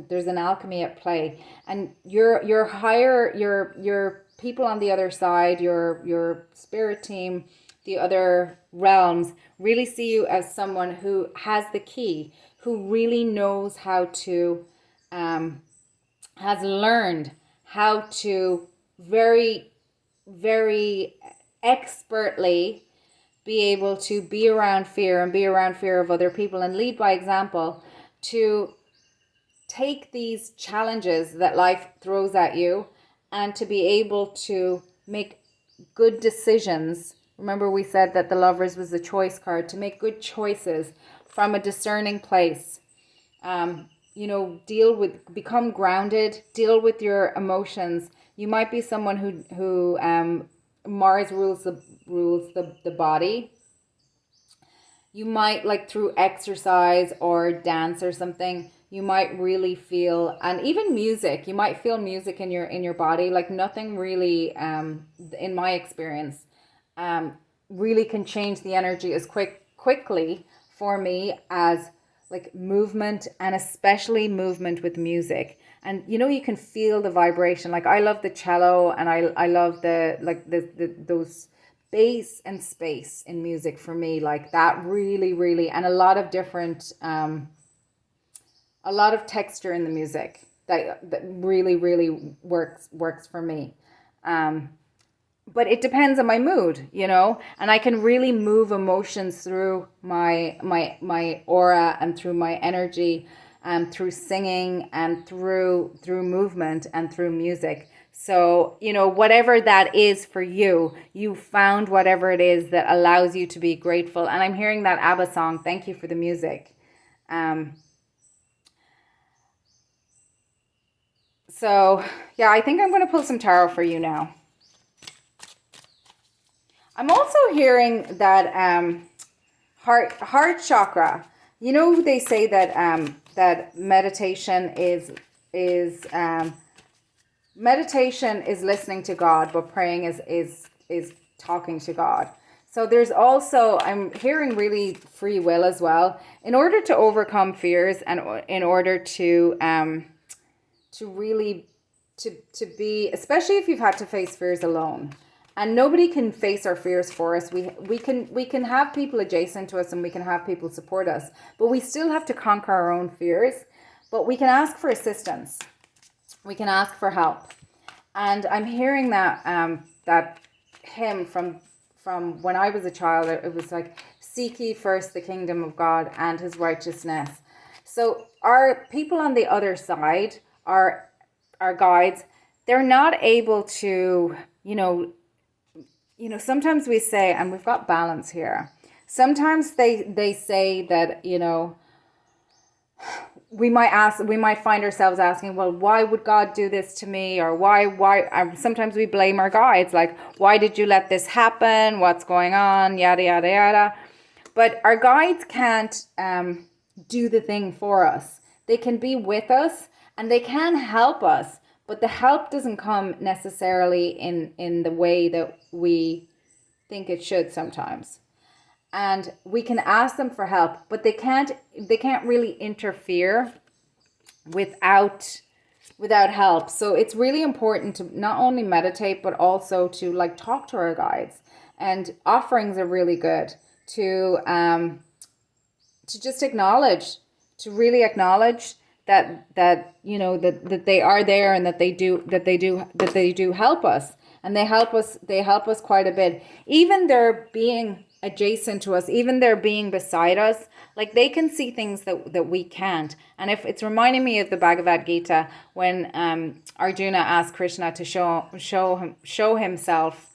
play, and your people on the other side, your spirit team, the other realms really see you as someone who has the key, who really knows how to, has learned how to very, very expertly be able to be around fear and be around fear of other people and lead by example, to take these challenges that life throws at you and to be able to make good decisions. Remember, we said that the Lovers was the choice card, to make good choices from a discerning place. Become grounded, deal with your emotions. You might be someone who Mars rules the body. You might, like through exercise or dance or something, you might really feel, and even music, you might feel music in your body. Like nothing really, in my experience, um, really can change the energy as quickly for me as like movement, and especially movement with music. And you know, you can feel the vibration. Like I love the cello, and I love the like the those bass and space in music for me, like that really really, and a lot of different a lot of texture in the music that really really works for me. But it depends on my mood, you know, and I can really move emotions through my aura and through my energy, through singing and through movement and through music. So, you know, whatever that is for you, you found whatever it is that allows you to be grateful. And I'm hearing that ABBA song, Thank You for the Music. So yeah, I think I'm going to pull some tarot for you now. I'm also hearing that heart chakra. You know, they say that that meditation is listening to God, but praying is talking to God. So there's also, I'm hearing really free will as well. In order to overcome fears, and in order to really to be, especially if you've had to face fears alone, and nobody can face our fears for us. We can have people adjacent to us, and we can have people support us, but we still have to conquer our own fears. But we can ask for assistance, we can ask for help. And I'm hearing that that hymn from when I was a child. It was like, seek ye first the kingdom of God and his righteousness. So our people on the other side, our guides, they're not able to, sometimes we say, and we've got balance here. Sometimes they say that, we might find ourselves asking, well, why would God do this to me? Or why, sometimes we blame our guides, like, why did you let this happen? What's going on? Yada, yada, yada. But our guides can't do the thing for us. They can be with us and they can help us, but the help doesn't come necessarily in the way that we think it should sometimes. And we can ask them for help, but they can't really interfere without help. So it's really important to not only meditate, but also to like talk to our guides. And offerings are really good to just acknowledge, to really acknowledge that they are there, and that they do help us, and they help us quite a bit. Even they're being adjacent to us, even they're being beside us, like they can see things that we can't. And if it's reminding me of the Bhagavad Gita, when Arjuna asked Krishna to show himself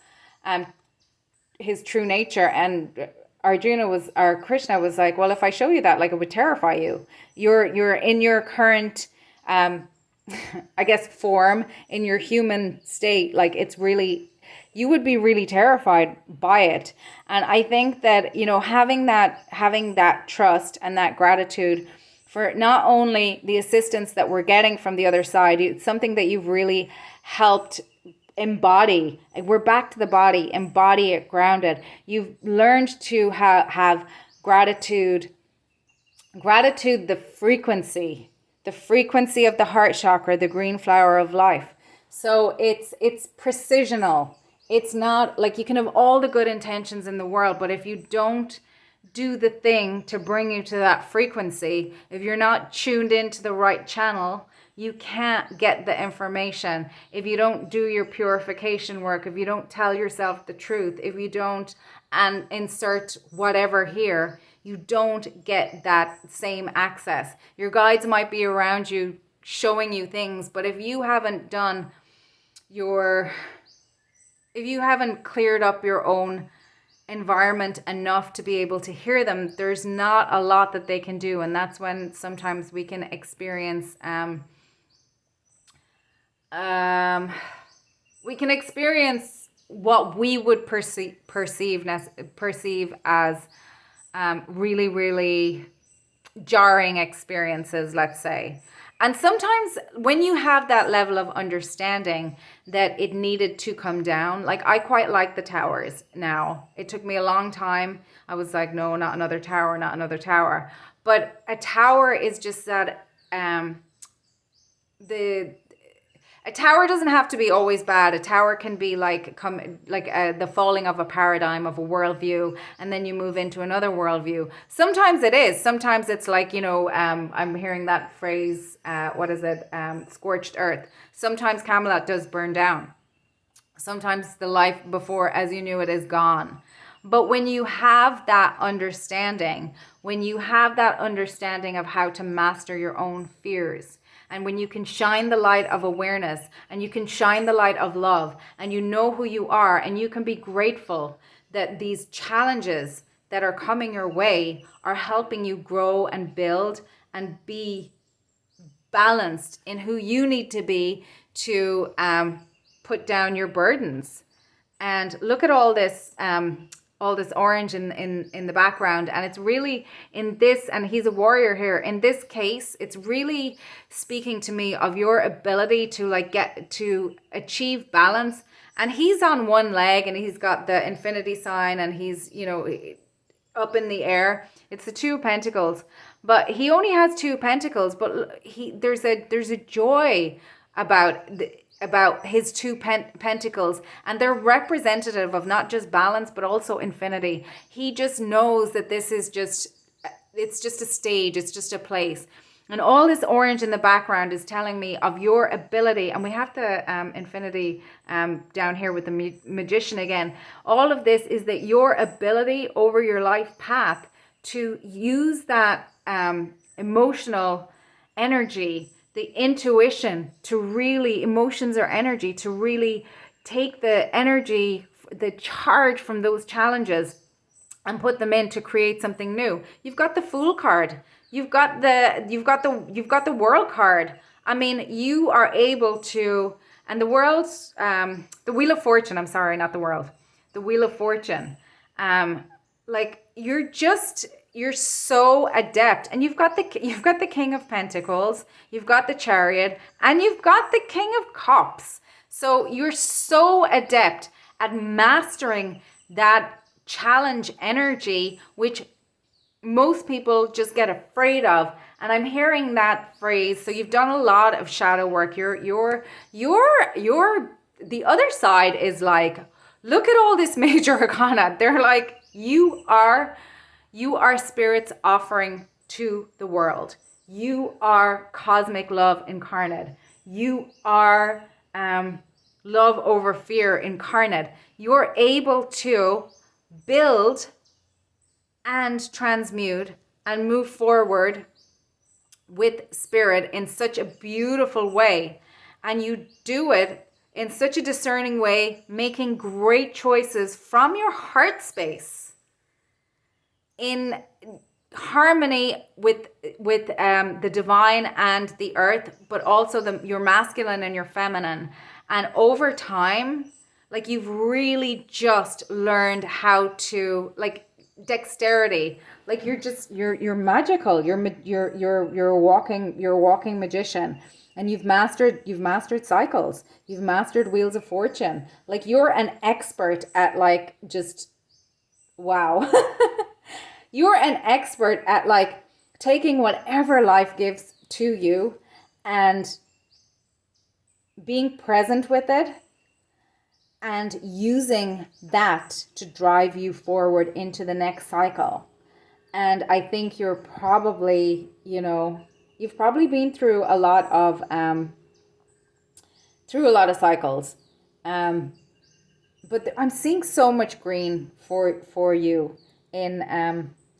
his true nature, and Krishna was like, well, if I show you that, like, it would terrify you. You're in your current I guess form, in your human state, like it's really, you would be really terrified by it. And I think that, having that trust and that gratitude for not only the assistance that we're getting from the other side, it's something that you've really helped embody. We're back to the body, embody it, grounded. You've learned to have gratitude, the frequency of the heart chakra, the green flower of life. So it's precisional. It's not like, you can have all the good intentions in the world, but if you don't do the thing to bring you to that frequency, if you're not tuned into the right channel, you can't get the information. If you don't do your purification work, if you don't tell yourself the truth, if you don't, and insert whatever here, you don't get that same access. Your guides might be around you showing you things, but if you haven't cleared up your own environment enough to be able to hear them, there's not a lot that they can do. And that's when sometimes we can experience what we would perceive as really, really jarring experiences, let's say. And sometimes when you have that level of understanding that it needed to come down, like I quite like the towers now. It took me a long time. I was like, no, not another tower, not another tower. But a tower is just that the a tower doesn't have to be always bad. A tower can be like the falling of a paradigm, of a worldview, and then you move into another worldview. Sometimes it is. Sometimes it's like, I'm hearing that phrase, what is it? Scorched earth. Sometimes Camelot does burn down. Sometimes the life before as you knew it is gone. But when you have that understanding, of how to master your own fears, and when you can shine the light of awareness, and you can shine the light of love, and you know who you are, and you can be grateful that these challenges that are coming your way are helping you grow and build and be balanced in who you need to be to put down your burdens. And look at all this orange in the background, and it's really in this, and he's a warrior here. In this case, it's really speaking to me of your ability to get to achieve balance. And he's on one leg, and he's got the infinity sign, and he's up in the air. It's the Two of Pentacles, but he only has two pentacles. But there's a joy about his two pentacles, and they're representative of not just balance but also infinity. He just knows that this is it's just a stage, it's just a place. And all this orange in the background is telling me of your ability, and we have the infinity down here with the magician again. All of this is that your ability over your life path to use that emotional energy, the intuition, to really, emotions or energy, to really take the energy, the charge from those challenges and put them in to create something new. You've got the Fool card. You've got the World card. I mean, you are able to, and the world's the Wheel of Fortune. I'm sorry, not the world. The Wheel of Fortune. You're so adept, and you've got the King of Pentacles, you've got the Chariot, and you've got the King of Cups. So you're so adept at mastering that challenge energy, which most people just get afraid of. And I'm hearing that phrase. So you've done a lot of shadow work. You're the other side is like, look at all this major arcana. They're like, you are spirit's offering to the world. You are cosmic love incarnate. You are love over fear incarnate. You're able to build and transmute and move forward with spirit in such a beautiful way. And you do it in such a discerning way, making great choices from your heart space, in harmony with the divine and the earth, but also your masculine and your feminine. And over time, like, you've really just learned how to, like, dexterity. Like, you're magical. You're a walking magician. And you've mastered cycles. You've mastered Wheels of Fortune. Like, you're an expert at, like, just wow. You're an expert at, like, taking whatever life gives to you and being present with it and using that to drive you forward into the next cycle. And I think you're probably, you've probably been through a lot of cycles. But I'm seeing so much green for you in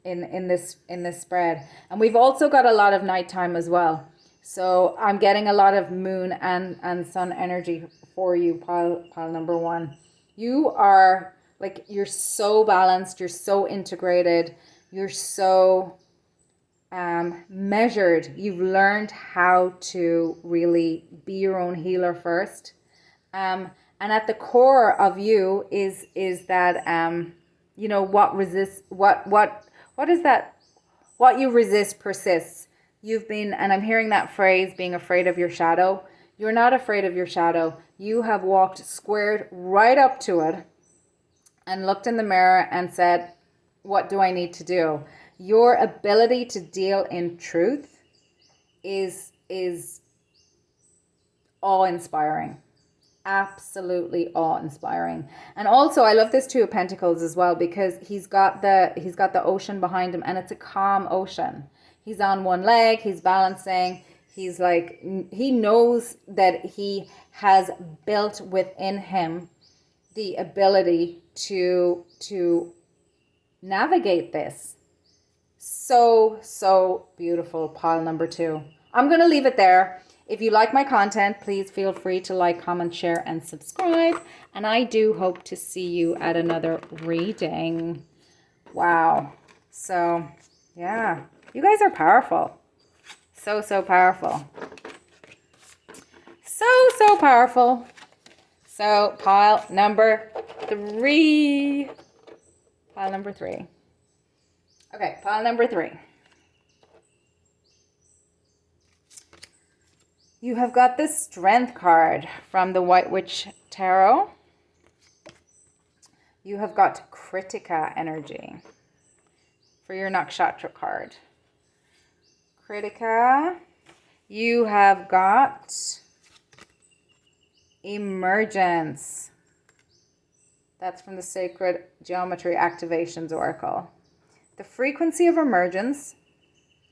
this spread. And we've also got a lot of nighttime as well. So I'm getting a lot of moon and sun energy for you, pile number one. You are, like, you're so balanced, you're so integrated, you're so measured. You've learned how to really be your own healer first. And at the core of you is that what resists, what is that, What you resist persists. You've been, and I'm hearing that phrase, being afraid of your shadow. You're not afraid of your shadow. You have walked squared right up to it and looked in the mirror and said, what do I need to do? Your ability to deal in truth is awe-inspiring. Absolutely awe-inspiring. And also I love this Two of Pentacles as well, because he's got the ocean behind him, and it's a calm ocean. He's on one leg, he's balancing, he's like, he knows that he has built within him the ability to navigate this. So beautiful, pile number 2. I'm going to leave it there. If you like my content, please feel free to like, comment, share, and subscribe. And I do hope to see you at another reading. Wow. So, yeah. You guys are powerful. So powerful. So powerful. So, pile number 3. Pile number 3. Okay, pile number 3. You have got the Strength card from the White Witch Tarot. You have got Kritika energy for your Nakshatra card. Kritika. You have got Emergence. That's from the Sacred Geometry Activations Oracle. The frequency of emergence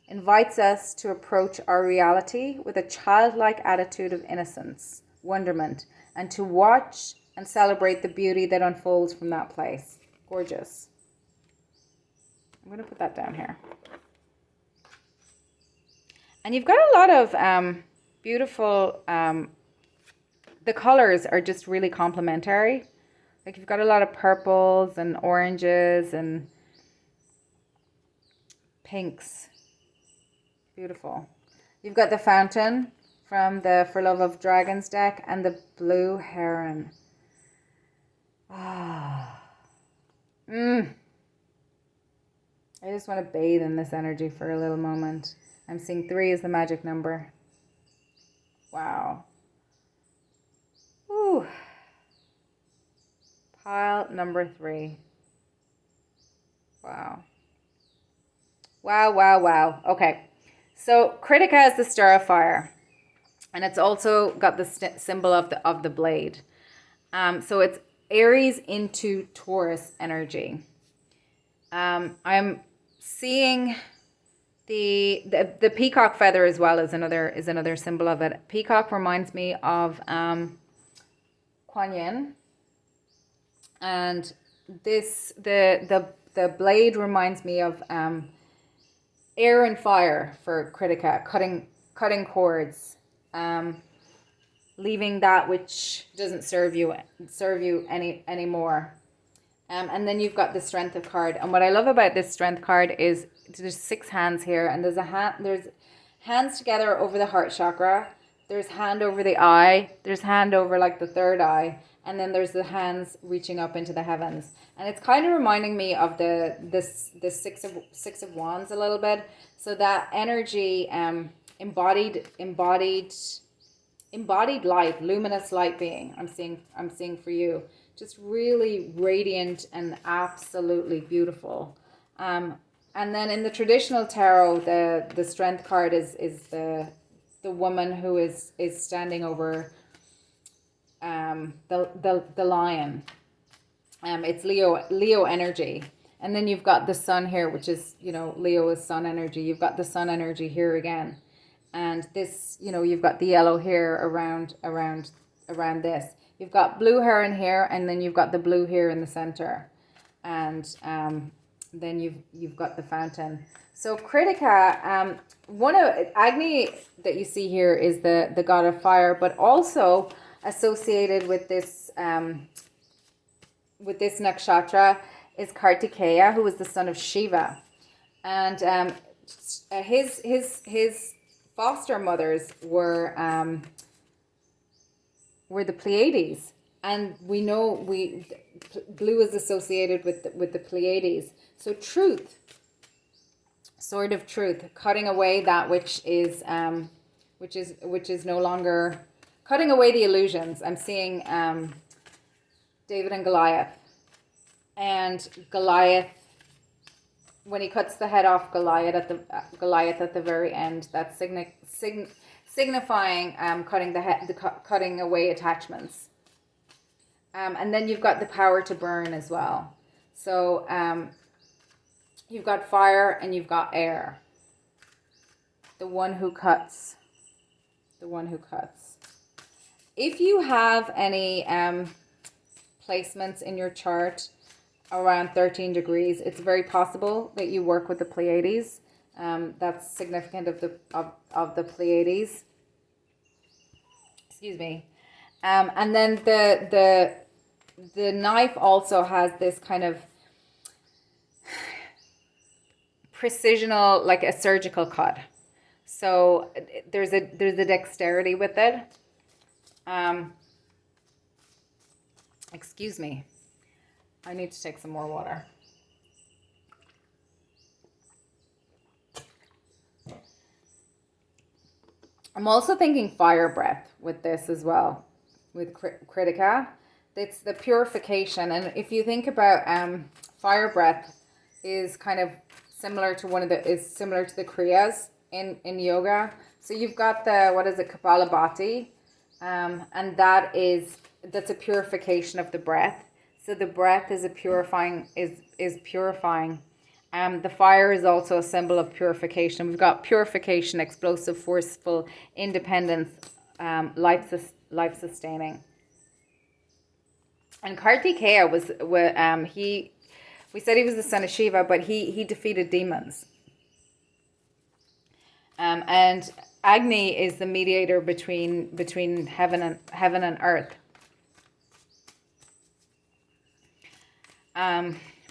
invites us to approach our reality with a childlike attitude of innocence, wonderment, and to watch and celebrate the beauty that unfolds from that place. Gorgeous. I'm going to put that down here. And you've got a lot of beautiful, the colors are just really complementary. Like you've got a lot of purples and oranges and pinks. Beautiful. You've got the Fountain from the For Love of Dragons deck and the Blue Heron. I just want to bathe in this energy for a little moment. I'm seeing 3 as the magic number. Wow. Ooh. Pile number 3. Wow. Wow. Okay. So Kritika is the Star of Fire, and it's also got the symbol of the blade. So it's Aries into Taurus energy. I'm seeing the peacock feather as well is another symbol of it. Peacock reminds me of Kuan Yin, and the blade reminds me of air and fire for Kritika, cutting cords, leaving that which doesn't serve you anymore. And then you've got the Strength card. And what I love about this Strength card is there's 6 hands here, and there's hands together over the heart chakra. There's hand over the eye. There's hand over like the third eye, and then there's the hands reaching up into the heavens. And it's kind of reminding me of the six of wands a little bit. So that energy, embodied light, luminous light being. I'm seeing for you, just really radiant and absolutely beautiful. And then in the traditional tarot, the Strength card is the woman who is standing over the lion. It's Leo energy. And then you've got the sun here, which is, Leo is sun energy. You've got the sun energy here again. And this, you've got the yellow here around this. You've got blue heron here, and then you've got the blue here in the center. And then you've got the Fountain. So Kritika, one of Agni that you see here is the god of fire, but also associated with this nakshatra is Kartikeya, who was the son of Shiva, and his foster mothers were the Pleiades, and we know blue is associated with the Pleiades. So truth. sword of truth, cutting away that which is no longer, cutting away the illusions. I'm seeing David and Goliath. And Goliath, when he cuts the head off Goliath at the very end, that's signifying cutting away attachments. And then you've got the power to burn as well. So you've got fire and you've got air. The one who cuts. The one who cuts. If you have any placements in your chart around 13 degrees, it's very possible that you work with the Pleiades. That's significant of the Pleiades. Excuse me. And then the knife also has this kind of precisional, like a surgical cut. So there's a dexterity with it. Excuse me. I need to take some more water. I'm also thinking fire breath with this as well, with Kritika. It's the purification. And if you think about fire breath is kind of similar to the Kriyas in yoga. So you've got the, what is it, Kapalabhati, and that's a purification of the breath. So the breath is purifying. The fire is also a symbol of purification. We've got purification, explosive, forceful, independence, life sustaining. And Kartikeya we said he was the son of Shiva, but he defeated demons. And Agni is the mediator between heaven and earth.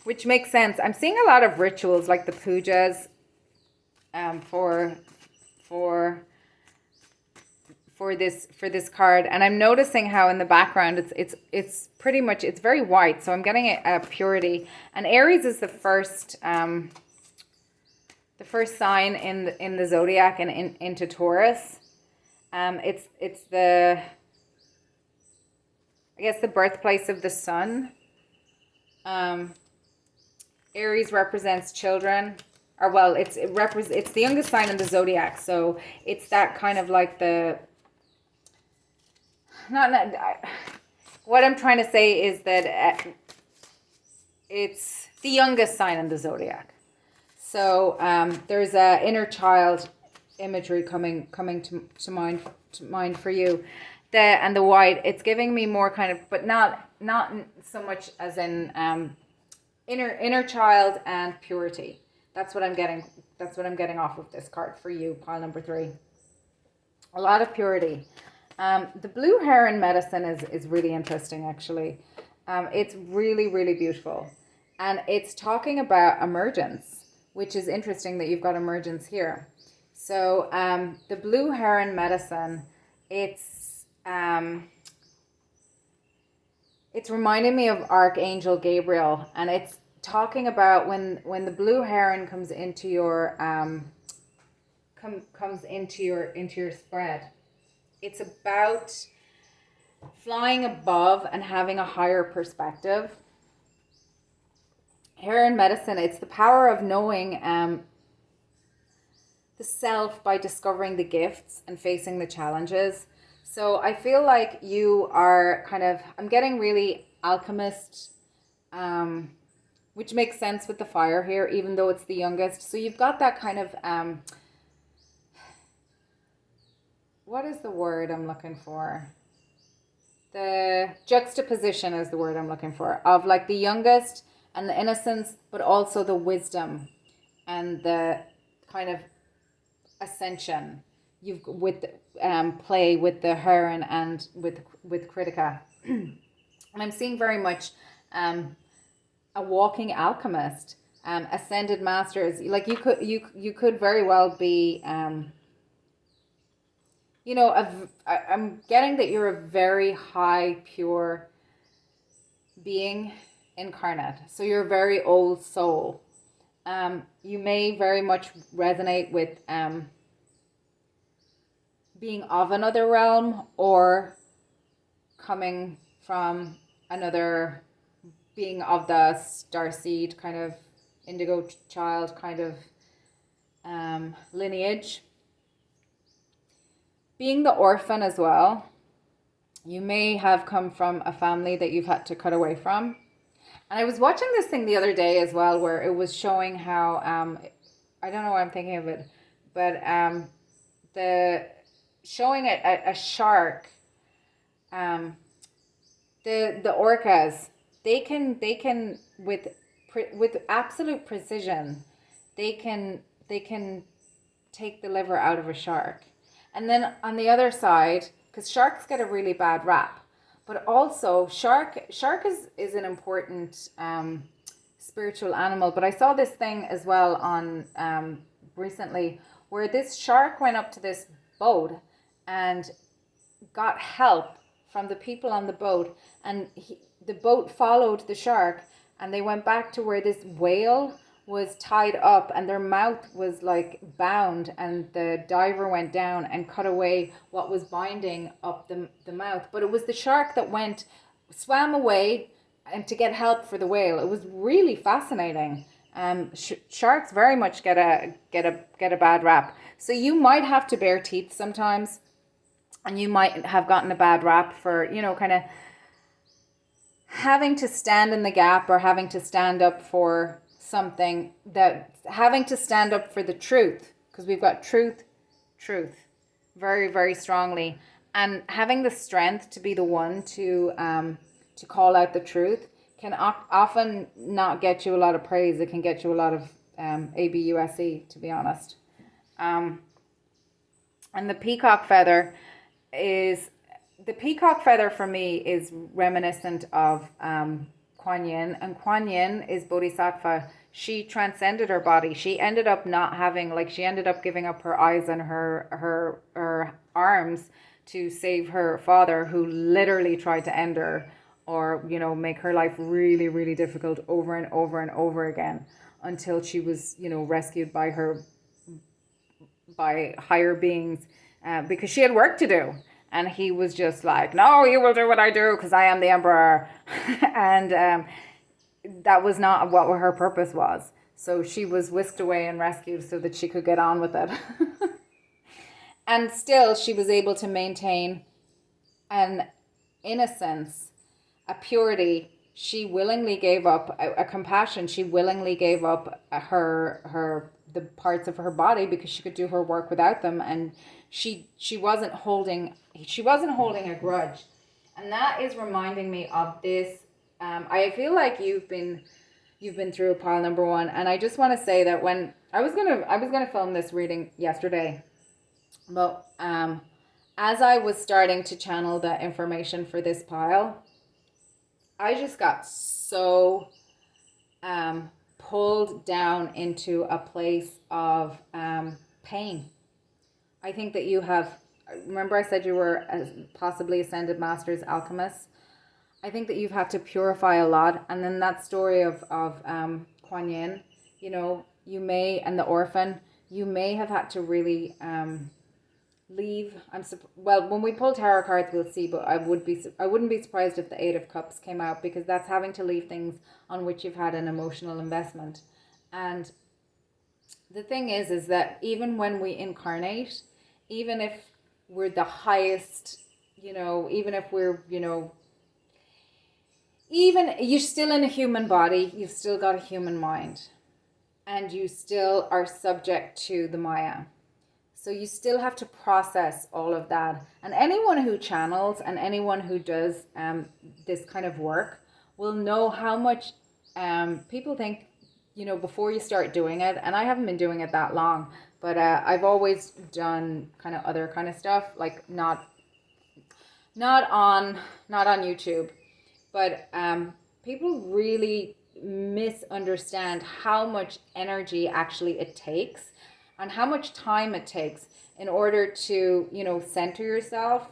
Which makes sense. I'm seeing a lot of rituals like the pujas for this card, and I'm noticing how in the background it's pretty much, it's very white, so I'm getting a purity. And Aries is the first sign in the zodiac and into Taurus. It's the, I guess, the birthplace of the sun. Aries represents children, or well, it's the youngest sign in the zodiac, so it's that kind of like the what I'm trying to say is that it's the youngest sign in the zodiac. So there's a inner child imagery coming to mind for you. And the white, it's giving me more kind of, but not so much as in inner child and purity. That's what I'm getting. That's what I'm getting off of this card for you, pile number 3. A lot of purity. The blue heron medicine is really interesting, actually. It's really, really beautiful. And it's talking about emergence, which is interesting that you've got emergence here. So the blue heron medicine, it's reminding me of Archangel Gabriel, and it's talking about when the blue heron comes into your comes into your spread. It's about flying above and having a higher perspective. Heron medicine, it's the power of knowing the self by discovering the gifts and facing the challenges. So I feel like you are kind of, I'm getting really alchemist, which makes sense with the fire here, even though it's the youngest. So you've got that kind of, what is the word I'm looking for? The juxtaposition is the word I'm looking for, of like the youngest and the innocence, but also the wisdom and the kind of ascension. You've with play with the heron and with Kritika. And I'm seeing very much a walking alchemist, ascended masters. Like you could very well be I'm getting that you're a very high pure being incarnate. So you're a very old soul. You may very much resonate with being of another realm, or coming from another being of the starseed kind of indigo child kind of lineage. Being the orphan as well. You may have come from a family that you've had to cut away from. And I was watching this thing the other day as well, where it was showing how, I don't know why I'm thinking of it, but the showing a shark, the orcas, they can with absolute precision, they can take the liver out of a shark. And then on the other side, because sharks get a really bad rap, but also shark is an important spiritual animal. But I saw this thing as well on recently, where this shark went up to this boat and got help from the people on the boat, and the boat followed the shark, and they went back to where this whale was tied up and their mouth was like bound, and the diver went down and cut away what was binding up the mouth. But it was the shark that swam away and to get help for the whale. It was really fascinating. Sharks very much get a bad rap. So you might have to bare teeth sometimes, and you might have gotten a bad rap for, kind of having to stand in the gap, or having to stand up for something, that having to stand up for the truth, because we've got truth very, very strongly, and having the strength to be the one to call out the truth can often not get you a lot of praise. It can get you a lot of ABUSE, to be honest. And the peacock feather for me is reminiscent of Kuan Yin, and Kuan Yin is Bodhisattva. She transcended her body. She ended up she ended up giving up her eyes and her arms to save her father, who literally tried to end her, or make her life really, really difficult over and over and over again, until she was rescued by higher beings, because she had work to do. And he was just like, no, you will do what I do because I am the emperor. And that was not what her purpose was. So she was whisked away and rescued so that she could get on with it. And still she was able to maintain an innocence, a purity. She willingly gave up a compassion. She willingly gave up the parts of her body because she could do her work without them. And she wasn't holding a grudge. And that is reminding me of this. I feel like you've been through a pile, number one. And I just want to say that when I was gonna film this reading yesterday, but as I was starting to channel the information for this pile, I just got so pulled down into a place of pain. I think that you have, remember I said you were possibly ascended masters, alchemists. I think that you've had to purify a lot. And then that story of Kuan Yin, you may, and the orphan, you may have had to really leave. When we pull tarot cards, we'll see, but I wouldn't be surprised if the Eight of Cups came out, because that's having to leave things on which you've had an emotional investment. And the thing is that even when we incarnate, even if we're the highest, even if we're, even you're still in a human body, you've still got a human mind, and you still are subject to the Maya. So you still have to process all of that. And anyone who channels and anyone who does this kind of work will know how much people think, before you start doing it. And I haven't been doing it that long, but I've always done kind of other kind of stuff, like not on YouTube. But people really misunderstand how much energy actually it takes, and how much time it takes in order to, center yourself.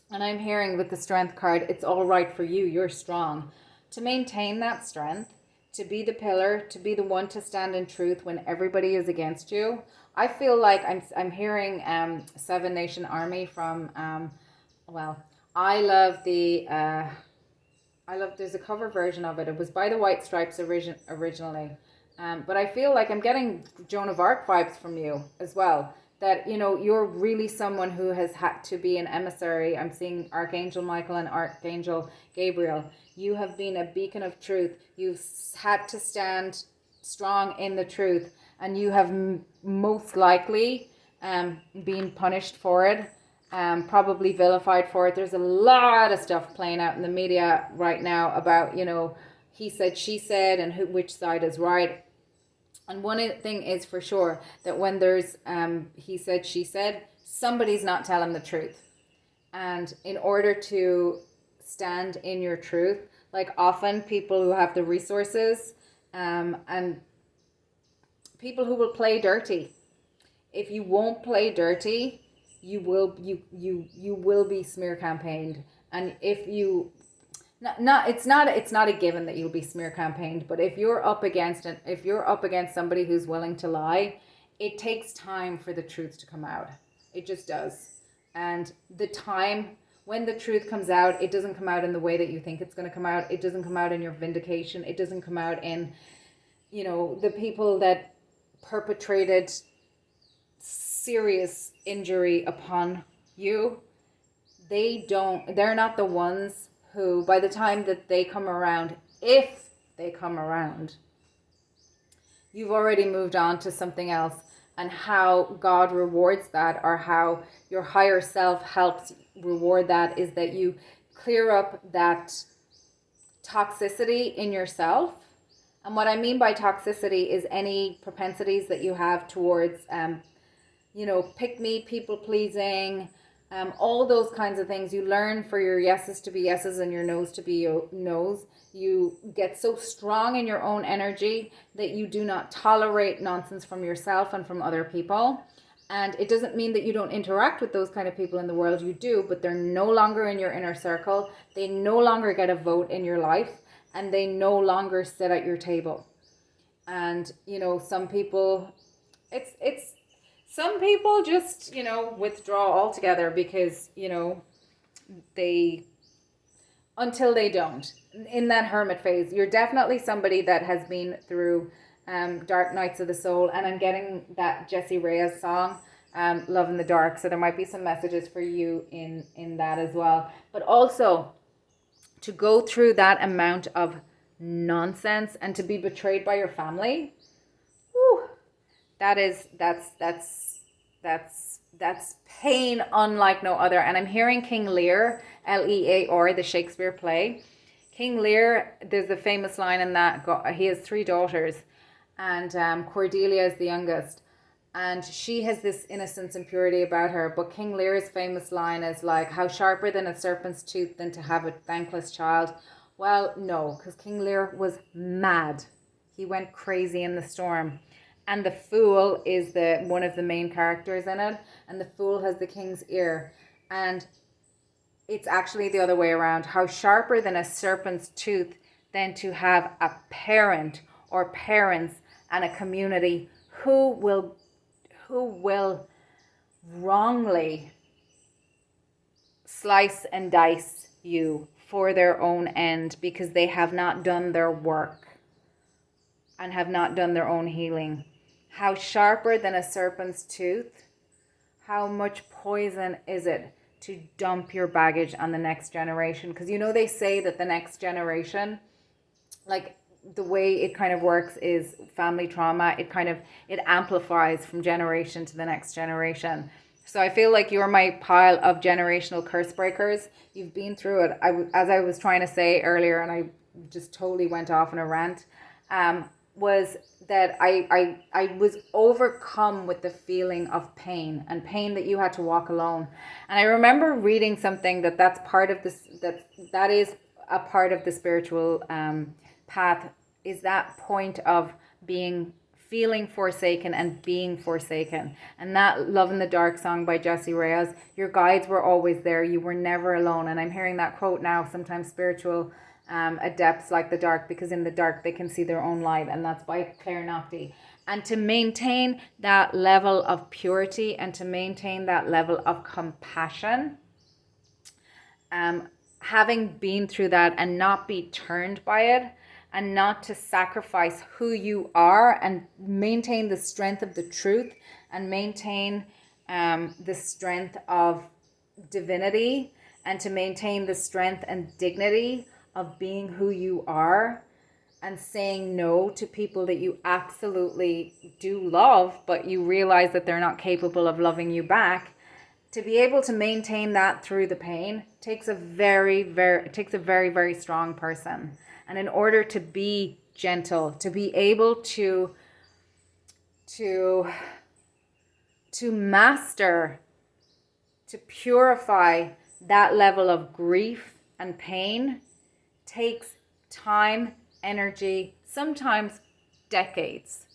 And I'm hearing with the strength card, it's all right for you. You're strong. To maintain that strength, to be the pillar, to be the one to stand in truth when everybody is against you. I feel like I'm hearing Seven Nation Army from well, I love there's a cover version of it. It was by the White Stripes originally. But I feel like I'm getting Joan of Arc vibes from you as well. That, you know, you're really someone who has had to be an emissary. I'm seeing Archangel Michael and Archangel Gabriel. You have been a beacon of truth. You've had to stand strong in the truth. And you have most likely been punished for it. Probably vilified for it. There's a lot of stuff playing out in the media right now about, you know, he said, she said, and which side is right. And one thing is for sure that when there's he said, she said, somebody's not telling the truth. And in order to stand in your truth, like often people who have the resources and people who will play dirty. If you won't play dirty, you will be smear campaigned. And if you it's not a given that you'll be smear campaigned, but if you're up against somebody who's willing to lie, it takes time for the truth to come out. It just does. And the time when the truth comes out, it doesn't come out in the way that you think it's going to come out. It doesn't come out in your vindication. It doesn't come out in, you know, the people that perpetrated serious injury upon you. They're not the ones who, by the time that they come around, if they come around, you've already moved on to something else. And how God rewards that, or how your higher self helps reward that, is that you clear up that toxicity in yourself. And what I mean by toxicity is any propensities that you have towards, you know, pick me, people pleasing, all those kinds of things. You learn for your yeses to be yeses and your noes to be noes. You get so strong in your own energy that you do not tolerate nonsense from yourself and from other people. And it doesn't mean that you don't interact with those kind of people in the world. You do, but they're no longer in your inner circle. They no longer get a vote in your life, and they no longer sit at your table. And, you know, some people just, you know, withdraw altogether because, you know, until they don't. In that hermit phase, you're definitely somebody that has been through dark nights of the soul. And I'm getting that Jessie Reyes song, Love in the Dark. So there might be some messages for you in that as well. But also to go through that amount of nonsense and to be betrayed by your family. Whew, that's pain unlike no other. And I'm hearing King Lear, Lear, the Shakespeare play. King Lear, there's a famous line in that. He has 3 daughters, and Cordelia is the youngest, and she has this innocence and purity about her. But King Lear's famous line is like, how sharper than a serpent's tooth than to have a thankless child. Well, no, because King Lear was mad. He went crazy in the storm. And the fool is one of the main characters in it. And the fool has the king's ear. And it's actually the other way around. How sharper than a serpent's tooth than to have a parent or parents and a community who will wrongly slice and dice you for their own end, because they have not done their work and have not done their own healing. How sharper than a serpent's tooth? How much poison is it to dump your baggage on the next generation? Because, you know, they say that the next generation, like the way it kind of works is family trauma. It amplifies from generation to the next generation. So I feel like you're my pile of generational curse breakers. You've been through it. As I was trying to say earlier, and I just totally went off on a rant, was that I was overcome with the feeling of pain, and pain that you had to walk alone. And I remember reading something that's part of this, that is a part of the spiritual path, is that point of feeling forsaken and being forsaken. And that Love in the Dark song by Jessie Reyes, your guides were always there. You were never alone. And I'm hearing that quote now, sometimes spiritual adepts like the dark, because in the dark they can see their own light, and that's by Claire Nocte. And to maintain that level of purity and to maintain that level of compassion, having been through that and not be turned by it, and not to sacrifice who you are, and maintain the strength of the truth, and maintain the strength of divinity, and to maintain the strength and dignity of being who you are, and saying no to people that you absolutely do love, but you realize that they're not capable of loving you back. To be able to maintain that through the pain takes a very, very strong person. And in order to be gentle, to be able to master, to purify that level of grief and pain, takes time, energy, sometimes decades.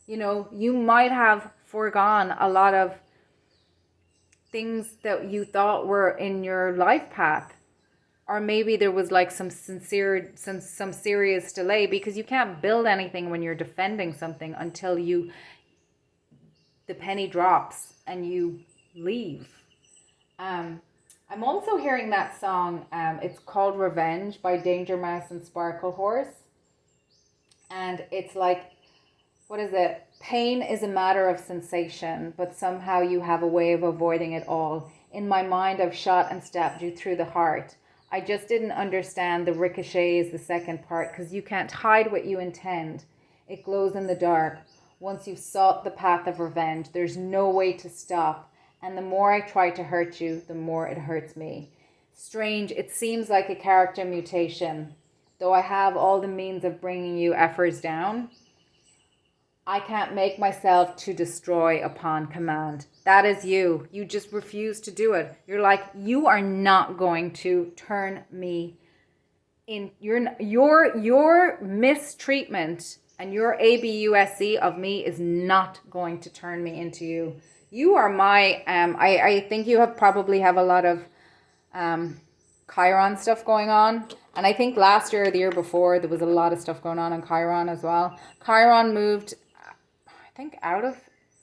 You know, you might have foregone a lot of things that you thought were in your life path, or maybe there was like some serious delay, because you can't build anything when you're defending something until the penny drops and you leave. I'm also hearing that song, it's called Revenge by Danger Mouse and Sparkle Horse. And it's like, what is it? Pain is a matter of sensation, but somehow you have a way of avoiding it all. In my mind, I've shot and stabbed you through the heart. I just didn't understand the ricochet is the second part, because you can't hide what you intend. It glows in the dark. Once you've sought the path of revenge, there's no way to stop. And the more I try to hurt you, the more it hurts me. Strange, it seems like a character mutation. Though I have all the means of bringing you efforts down, I can't make myself to destroy upon command. That is you. You just refuse to do it. You're like, you are not going to turn me in. Your mistreatment and your abuse of me is not going to turn me into you. You are my, I think you probably have a lot of Chiron stuff going on. And I think last year or the year before, there was a lot of stuff going on in Chiron as well. Chiron moved, I think, out of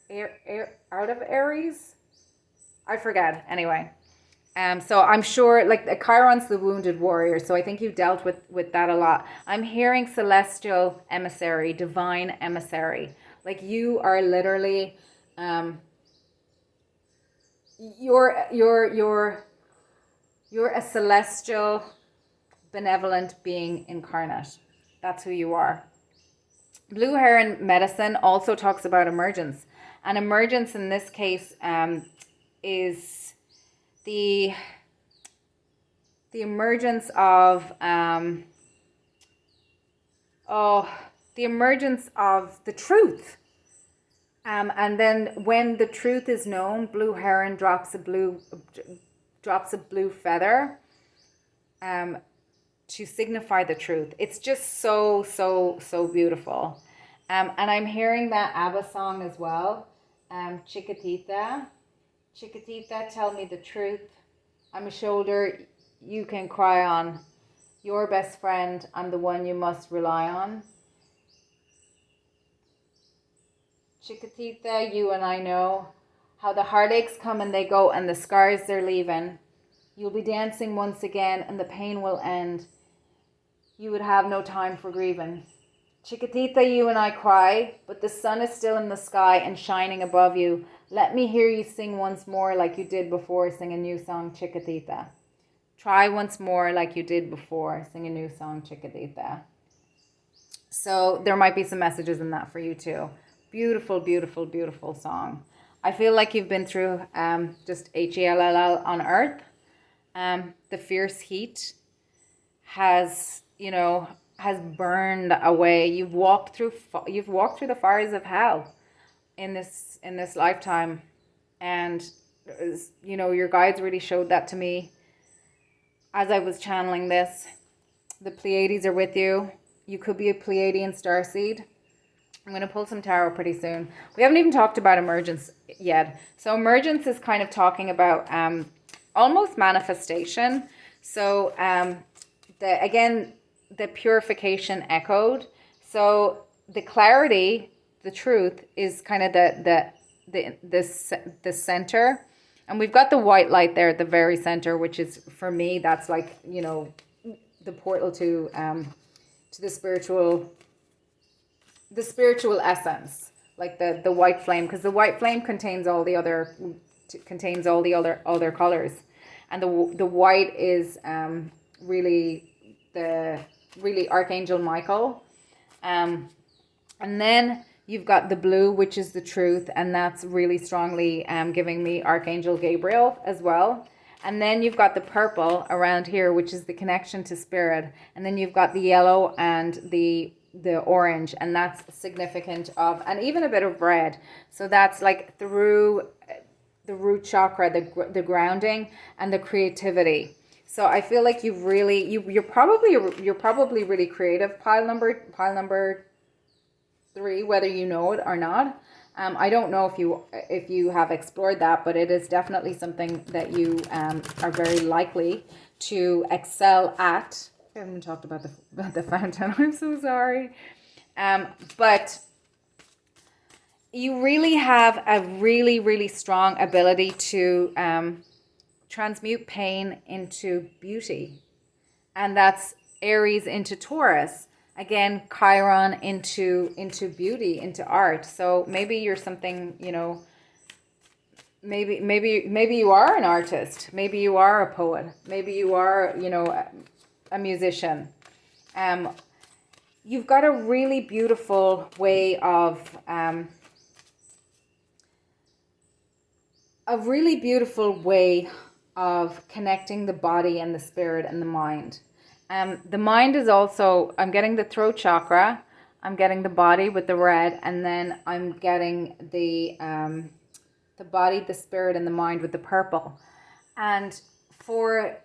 Aries. I forget. Anyway. So I'm sure, like, Chiron's the wounded warrior. So I think you dealt with that a lot. I'm hearing celestial emissary, divine emissary. Like, you are literally, you're a celestial, benevolent being incarnate. That's who you are. Blue Heron medicine also talks about emergence. And emergence in this case is the emergence of the truth. And then when the truth is known, Blue Heron drops a blue feather to signify the truth. It's just so beautiful. And I'm hearing that ABBA song as well. Chiquitita, tell me the truth. I'm a shoulder you can cry on. Your best friend, I'm the one you must rely on. Chiquitita, you and I know how the heartaches come and they go, and the scars they're leaving. You'll be dancing once again and the pain will end. You would have no time for grieving. Chiquitita, you and I cry, but the sun is still in the sky and shining above you. Let me hear you sing once more like you did before. Sing a new song, Chiquitita. Try once more like you did before. Sing a new song, Chiquitita. So there might be some messages in that for you too. Beautiful, beautiful, beautiful song. I feel like you've been through just HELLL on earth. The fierce heat has burned away. You've walked through the fires of hell in this lifetime, and your guides really showed that to me as I was channeling this. The Pleiades are with you. You could be a Pleiadian starseed. I'm going to pull some tarot pretty soon. We haven't even talked about emergence yet. So emergence is kind of talking about almost manifestation. So again, the purification echoed. So the clarity, the truth is kind of the center. And we've got the white light there at the very center, which is, for me, that's like, you know, the portal to the spiritual essence, like the white flame, because the white flame contains all the other colors, and the white is really Archangel Michael, and then you've got the blue, which is the truth, and that's really strongly giving me Archangel Gabriel as well. And then you've got the purple around here, which is the connection to spirit. And then you've got the yellow and the orange, and that's significant of, and even a bit of red. So that's like through the root chakra, the grounding and the creativity. So I feel like you're probably really creative. Pile number 3, whether you know it or not. I don't know if you have explored that, but it is definitely something that you are very likely to excel at. I haven't talked about the fountain. I'm so sorry. But you really have a really, really strong ability to transmute pain into beauty. And that's Aries into Taurus. Again, Chiron into beauty, into art. So maybe you're something, you know, maybe you are an artist. Maybe you are a poet. Maybe you are, you know, a musician. You've got a really beautiful way of connecting the body and the spirit and the mind. The mind is also, I'm getting the throat chakra, I'm getting the body with the red, and then I'm getting the body, the spirit, and the mind with the purple. And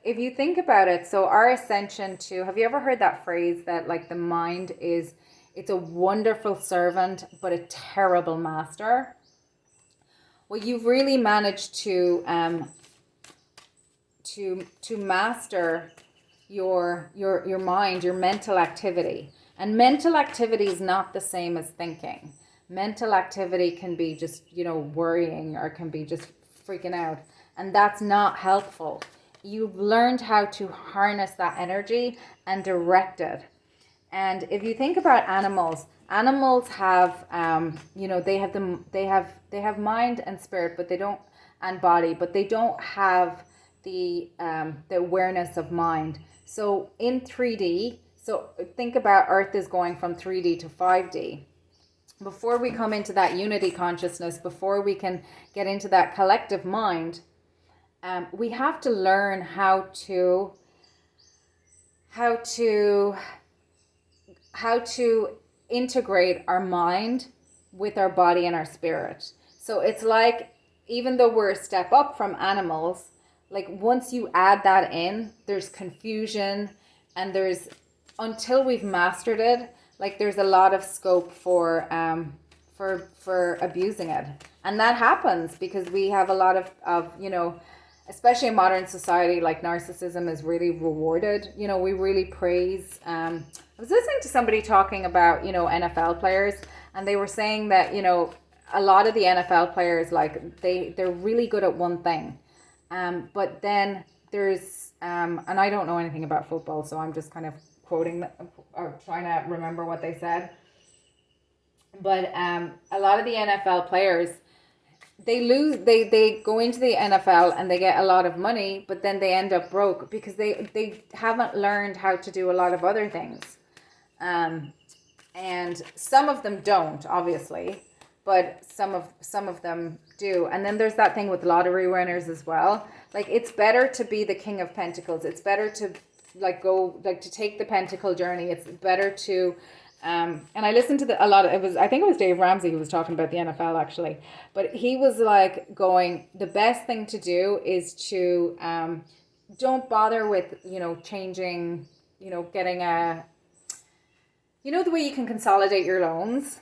if you think about it, so our ascension to, have you ever heard that phrase that like the mind it's a wonderful servant, but a terrible master? Well, you've really managed to master your mind, your mental activity. And mental activity is not the same as thinking. Mental activity can be just, you know, worrying, or can be just freaking out. And that's not helpful. You've learned how to harness that energy and direct it. And if you think about animals have, you know, they have mind and spirit, but they don't, and body, but they don't have the awareness of mind. So in 3D, so think about Earth is going from 3D to 5D. Before we come into that unity consciousness, before we can get into that collective mind, we have to learn how to integrate our mind with our body and our spirit. So it's like, even though we're a step up from animals, like once you add that in, there's confusion, and until we've mastered it, like there's a lot of scope for abusing it. And that happens because we have a lot of you know, especially in modern society, like narcissism is really rewarded. You know, we really praise, I was listening to somebody talking about, you know, NFL players, and they were saying that, you know, a lot of the NFL players, like they're really good at one thing. But then there's, and I don't know anything about football, so I'm just kind of quoting or trying to remember what they said. But a lot of the NFL players, they go into the NFL and they get a lot of money, but then they end up broke because they haven't learned how to do a lot of other things. And some of them don't, obviously, but some of them do. And then there's that thing with lottery winners as well. Like, it's better to be the King of Pentacles. It's better to to take the pentacle journey. It's better to and I listened to I think it was Dave Ramsey who was talking about the NFL actually, but he was like going, the best thing to do is to don't bother with, you know, changing, you know, getting the way you can consolidate your loans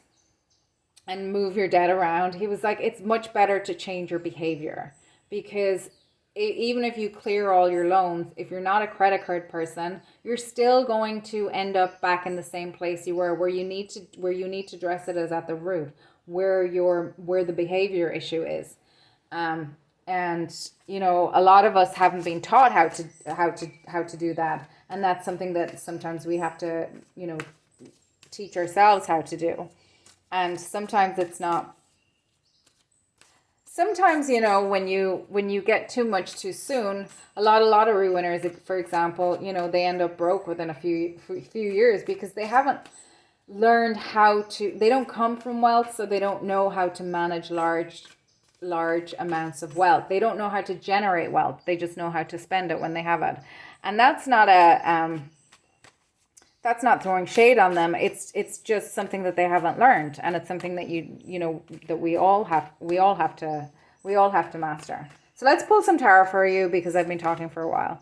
and move your debt around. He was like, it's much better to change your behavior, because even if you clear all your loans, if you're not a credit card person, you're still going to end up back in the same place you were, where you need to address it as at the root, where the behavior issue is. And a lot of us haven't been taught how to do that, and that's something that sometimes we have to teach ourselves how to do. And sometimes it's not. Sometimes, when you get too much too soon, a lot of lottery winners, for example, they end up broke within a few years because they haven't learned they don't come from wealth, so they don't know how to manage large amounts of wealth. They don't know how to generate wealth. They just know how to spend it when they have it. And that's not throwing shade on them. It's just something that they haven't learned, and it's something that that we all have to master. So let's pull some tarot for you, because I've been talking for a while.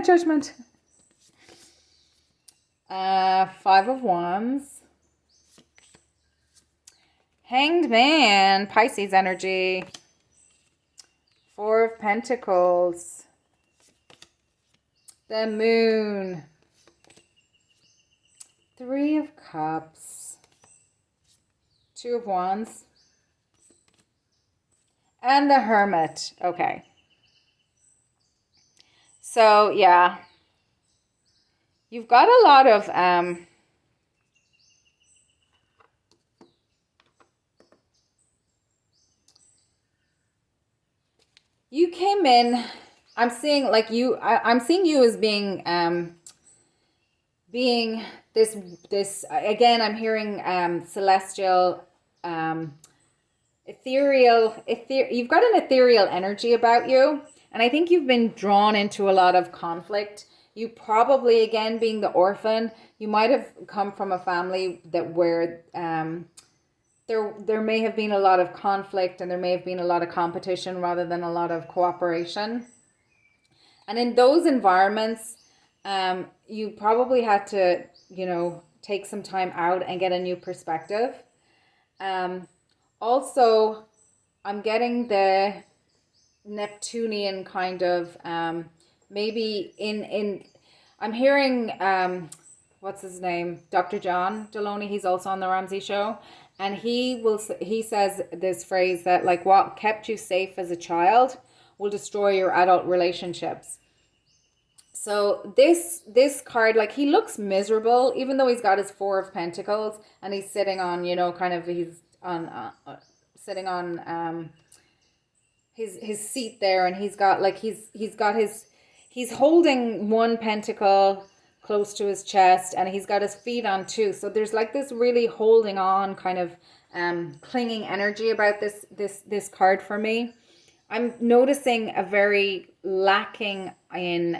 Judgment. 5 of Wands. Hanged Man, Pisces energy. 4 of Pentacles. The Moon. 3 of Cups. 2 of Wands. And the Hermit. Okay. So, yeah. You've got a lot of you came in, I'm seeing like I'm seeing you as being this again, I'm hearing celestial, ethereal, you've got an ethereal energy about you, and I think you've been drawn into a lot of conflict. You probably, again, being the orphan, you might have come from a family where there may have been a lot of conflict, and there may have been a lot of competition rather than a lot of cooperation. And in those environments, you probably had to, take some time out and get a new perspective. Also, I'm getting the Neptunian kind of, maybe I'm hearing, what's his name? Dr. John Deloney. He's also on the Ramsey Show. And he says this phrase that, like, what kept you safe as a child will destroy your adult relationships. So this card, like, he looks miserable, even though he's got his 4 of Pentacles, and he's sitting on, he's on, sitting on, his seat there, and he's got, like, he's holding one pentacle close to his chest, and he's got his feet on 2. So there's like this really holding on kind of clinging energy about this card for me. I'm noticing a very lacking in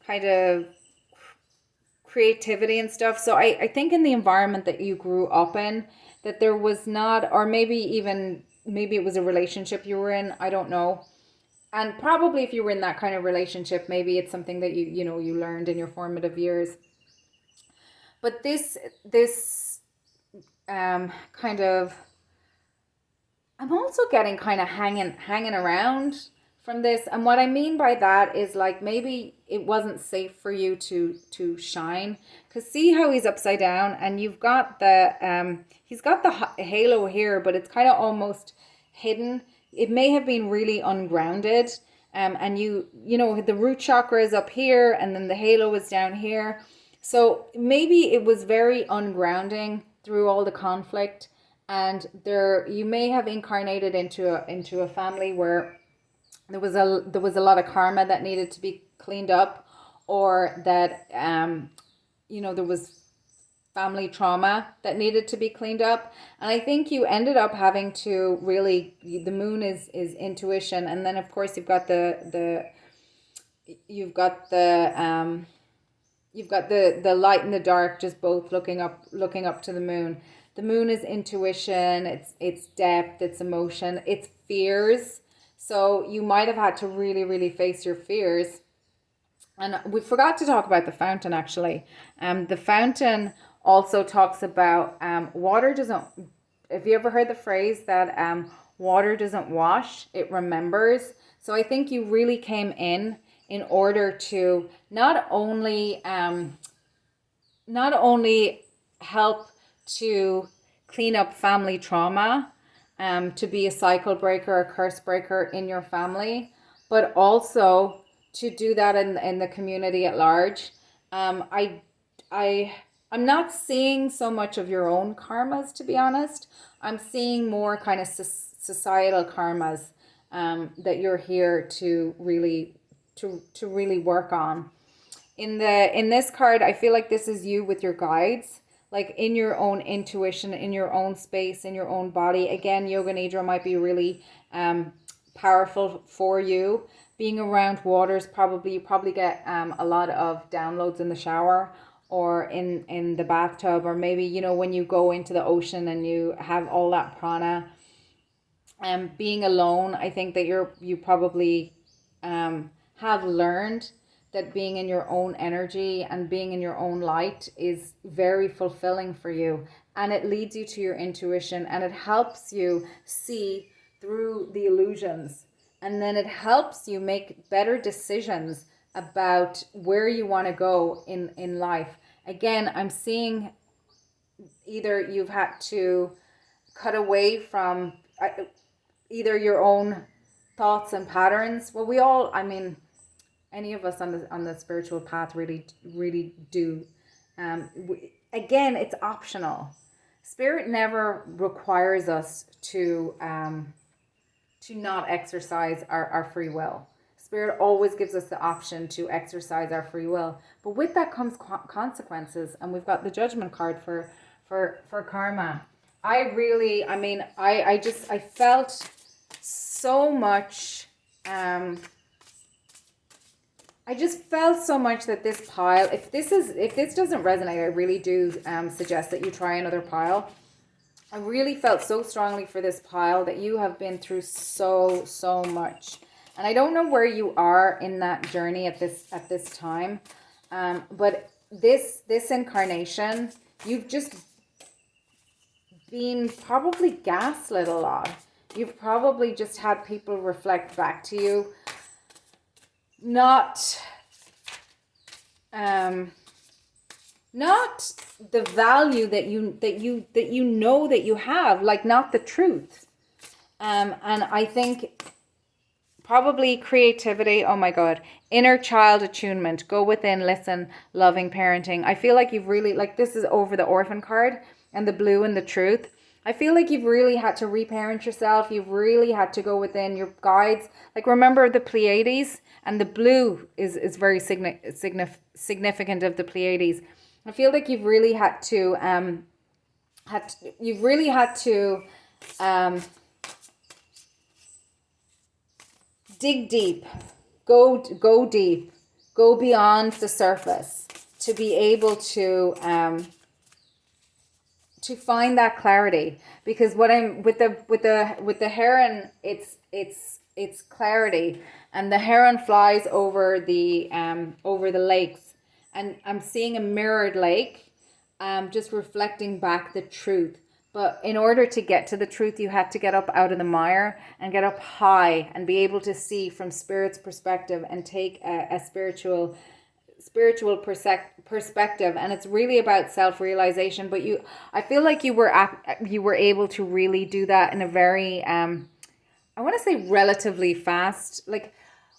kind of creativity and stuff. So I think in the environment that you grew up in, that there was not, or maybe it was a relationship you were in, I don't know. And probably if you were in that kind of relationship, maybe it's something that you learned in your formative years. But this kind of, I'm also getting kind of hanging around from this. And what I mean by that is, like, maybe it wasn't safe for you to shine. Because see how he's upside down, and you've got he's got the halo here, but it's kind of almost hidden. It may have been really ungrounded, and the root chakra is up here, and then the halo is down here. So maybe it was very ungrounding through all the conflict, and you may have incarnated into a family where there was a lot of karma that needed to be cleaned up, or that there was family trauma that needed to be cleaned up. And I think you ended up having to really, the moon is intuition, and then of course you've got the light and the dark, just both looking up to the moon. The moon is intuition, it's depth, it's emotion, it's fears. So you might have had to really, really face your fears. And we forgot to talk about the fountain, actually. The fountain also talks about water doesn't. Have you ever heard the phrase that water doesn't wash, it remembers? So I think you really came in order to not only help to clean up family trauma, to be a cycle breaker, a curse breaker in your family, but also to do that in the community at large. Um, I, I'm not seeing so much of your own karmas, to be honest. I'm seeing more kind of societal karmas, that you're here to really work on. In this card, I feel like this is you with your guides, like in your own intuition, in your own space, in your own body. Again, yoga nidra might be really powerful for you. Being around waters, you probably get a lot of downloads in the shower or in the bathtub, or maybe, when you go into the ocean and you have all that prana. Being alone, I think that you probably have learned that being in your own energy and being in your own light is very fulfilling for you, and it leads you to your intuition, and it helps you see through the illusions, and then it helps you make better decisions about where you want to go in life. Again, I'm seeing either you've had to cut away from either your own thoughts and patterns. Well, we all, I mean, any of us on the spiritual path really do. Again, it's optional. Spirit never requires us to not exercise our free will. Spirit always gives us the option to exercise our free will, but with that comes consequences, and we've got the Judgment card for karma. I felt so much. I just felt so much that this pile, if this doesn't resonate, I really do suggest that you try another pile. I really felt so strongly for this pile that you have been through so much. And I don't know where you are in that journey at this time. But this incarnation, you've just been probably gaslit a lot. You've probably just had people reflect back to you, not the value that you know that you have, like not the truth. And I think probably creativity, oh my God, inner child attunement, go within, listen, loving parenting. I feel like you've really, like, this is over the orphan card and the blue and the truth. I feel like you've really had to reparent yourself. You've really had to go within your guides. Like, remember the Pleiades, and the blue is very significant of the Pleiades. I feel like you've really had to dig deep, go deep, go beyond the surface to be able to find that clarity. Because what I'm with the heron, it's clarity, and the heron flies over the lakes, and I'm seeing a mirrored lake, just reflecting back the truth. But in order to get to the truth, you had to get up out of the mire and get up high and be able to see from Spirit's perspective and take a spiritual perspective. And it's really about self-realization. But I feel like you were able to really do that in a very I want to say relatively fast, like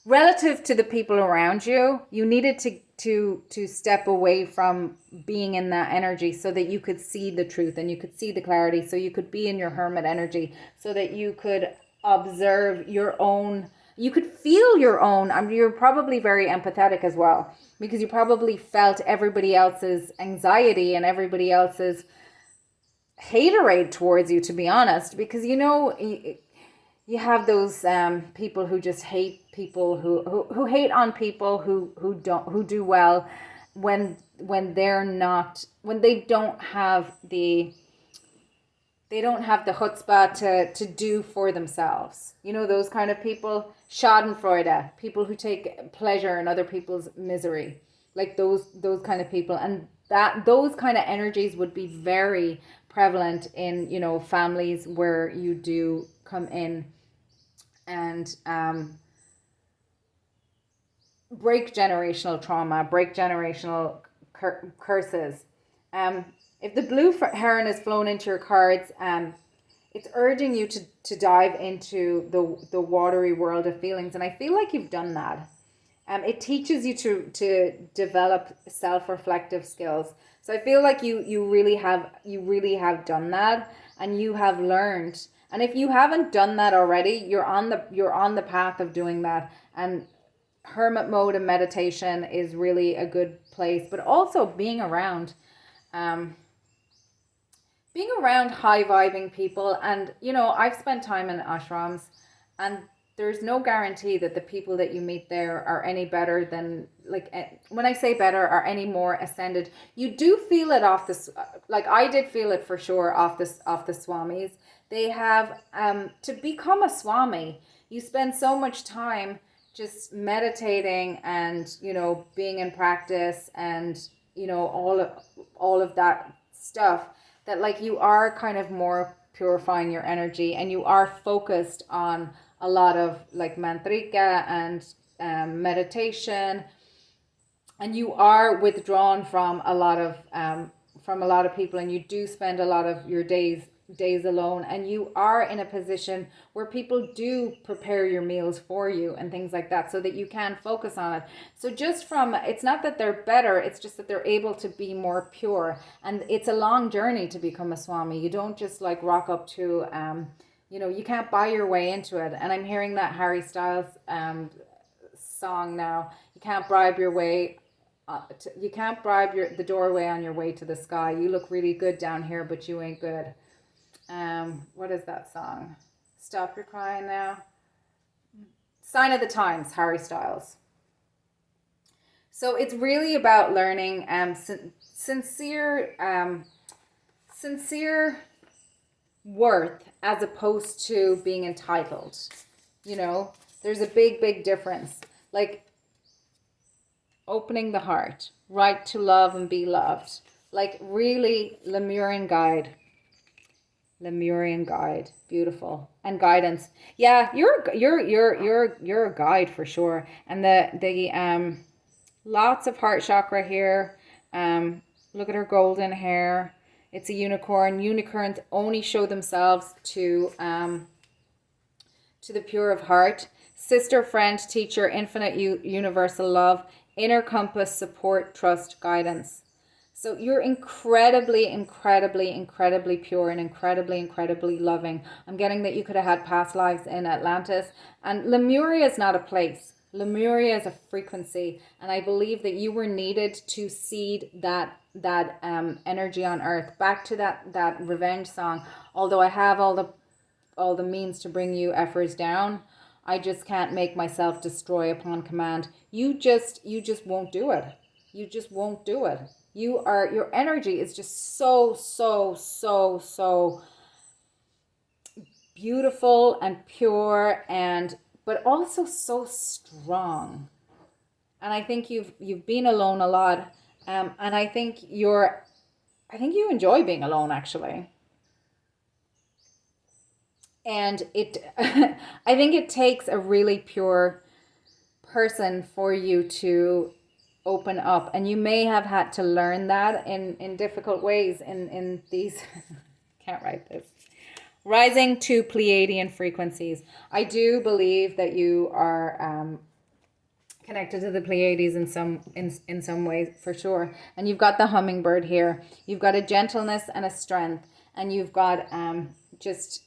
relative to the people around you. You needed to step away from being in that energy so that you could see the truth and you could see the clarity, so you could be in your hermit energy, so that you could observe your own, you could feel your own. I mean, you're probably very empathetic as well, because you probably felt everybody else's anxiety and everybody else's haterade towards you, to be honest, because you have those people who just hate people who hate on people who do well, when they don't have the chutzpah to do for themselves. Those kind of people, schadenfreude, people who take pleasure in other people's misery, like those kind of people. And those kind of energies would be very prevalent in families where you do come in and break generational trauma, break generational curses. Um, if the blue heron is flown into your cards, it's urging you to dive into the watery world of feelings, and I feel like you've done that. It teaches you to develop self-reflective skills. So I feel like you really have done that, and you have learned. And if you haven't done that already, you're on the path of doing that. And hermit mode and meditation is really a good place, but also um, being around high vibing people. And I've spent time in ashrams, and there's no guarantee that the people that you meet there are any better than, like, when I say better, are any more ascended. You do feel it off this, like I did feel it for sure off the swamis. They have to become a swami, you spend so much time just meditating and being in practice, and all of that stuff, that like you are kind of more purifying your energy, and you are focused on a lot of like mantrika and meditation, and you are withdrawn from a lot of people, and you do spend a lot of your days alone, and you are in a position where people do prepare your meals for you and things like that, so that you can focus on it. So just from, it's not that they're better, it's just that they're able to be more pure. And it's a long journey to become a swami. You don't just like rock up to you can't buy your way into it. And I'm hearing that Harry Styles song now. You can't bribe your way. You can't bribe the doorway on your way to the sky. You look really good down here, but you ain't good. What is that song? Stop Your Crying Now. Sign of the Times, Harry Styles. So it's really about learning sincere worth, as opposed to being entitled. There's a big difference. Like opening the heart, right to love and be loved. Like really Lemurian guide, beautiful. And guidance. Yeah, you're a guide for sure. And the lots of heart chakra here. Look at her golden hair. It's a unicorn. Unicorns only show themselves to the pure of heart. Sister, friend, teacher, infinite universal love, inner compass, support, trust, guidance. So you're incredibly pure and incredibly loving. I'm getting that you could have had past lives in Atlantis. And Lemuria is not a place. Lemuria is a frequency. And I believe that you were needed to seed that energy on earth. Back to that revenge song. Although I have all the means to bring you efforts down, I just can't make myself destroy upon command. You just won't do it. You just won't do it. Your energy is just so beautiful and pure, but also so strong. And I think you've been alone a lot, and I think you enjoy being alone, actually. And I think it takes a really pure person for you to open up, and you may have had to learn that in difficult ways in these can't write this, rising to Pleiadian frequencies. I do believe that you are connected to the Pleiades in some ways, for sure. And you've got the hummingbird here. You've got a gentleness and a strength, and you've got just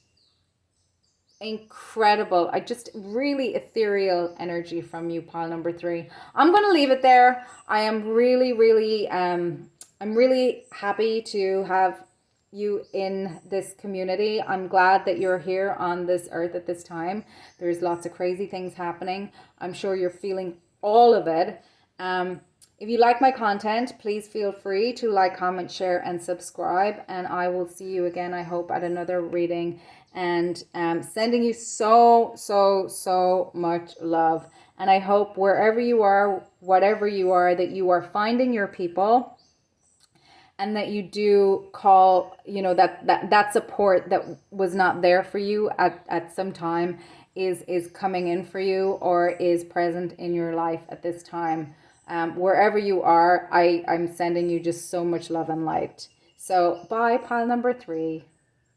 incredible, just really ethereal energy from you, pile number 3. I'm going to leave it there. I am really I'm really happy to have you in this community. I'm glad that you're here on this earth at this time. There's lots of crazy things happening. I'm sure you're feeling all of it. If you like my content, please feel free to like, comment, share, and subscribe. And I will see you again, I hope, at another reading. And sending you so much love. And I hope wherever you are, whatever you are, that you are finding your people. and that you do call, that support that was not there for you at some time is coming in for you, or is present in your life at this time. Wherever you are, I'm sending you just so much love and light. So bye, pile number 3.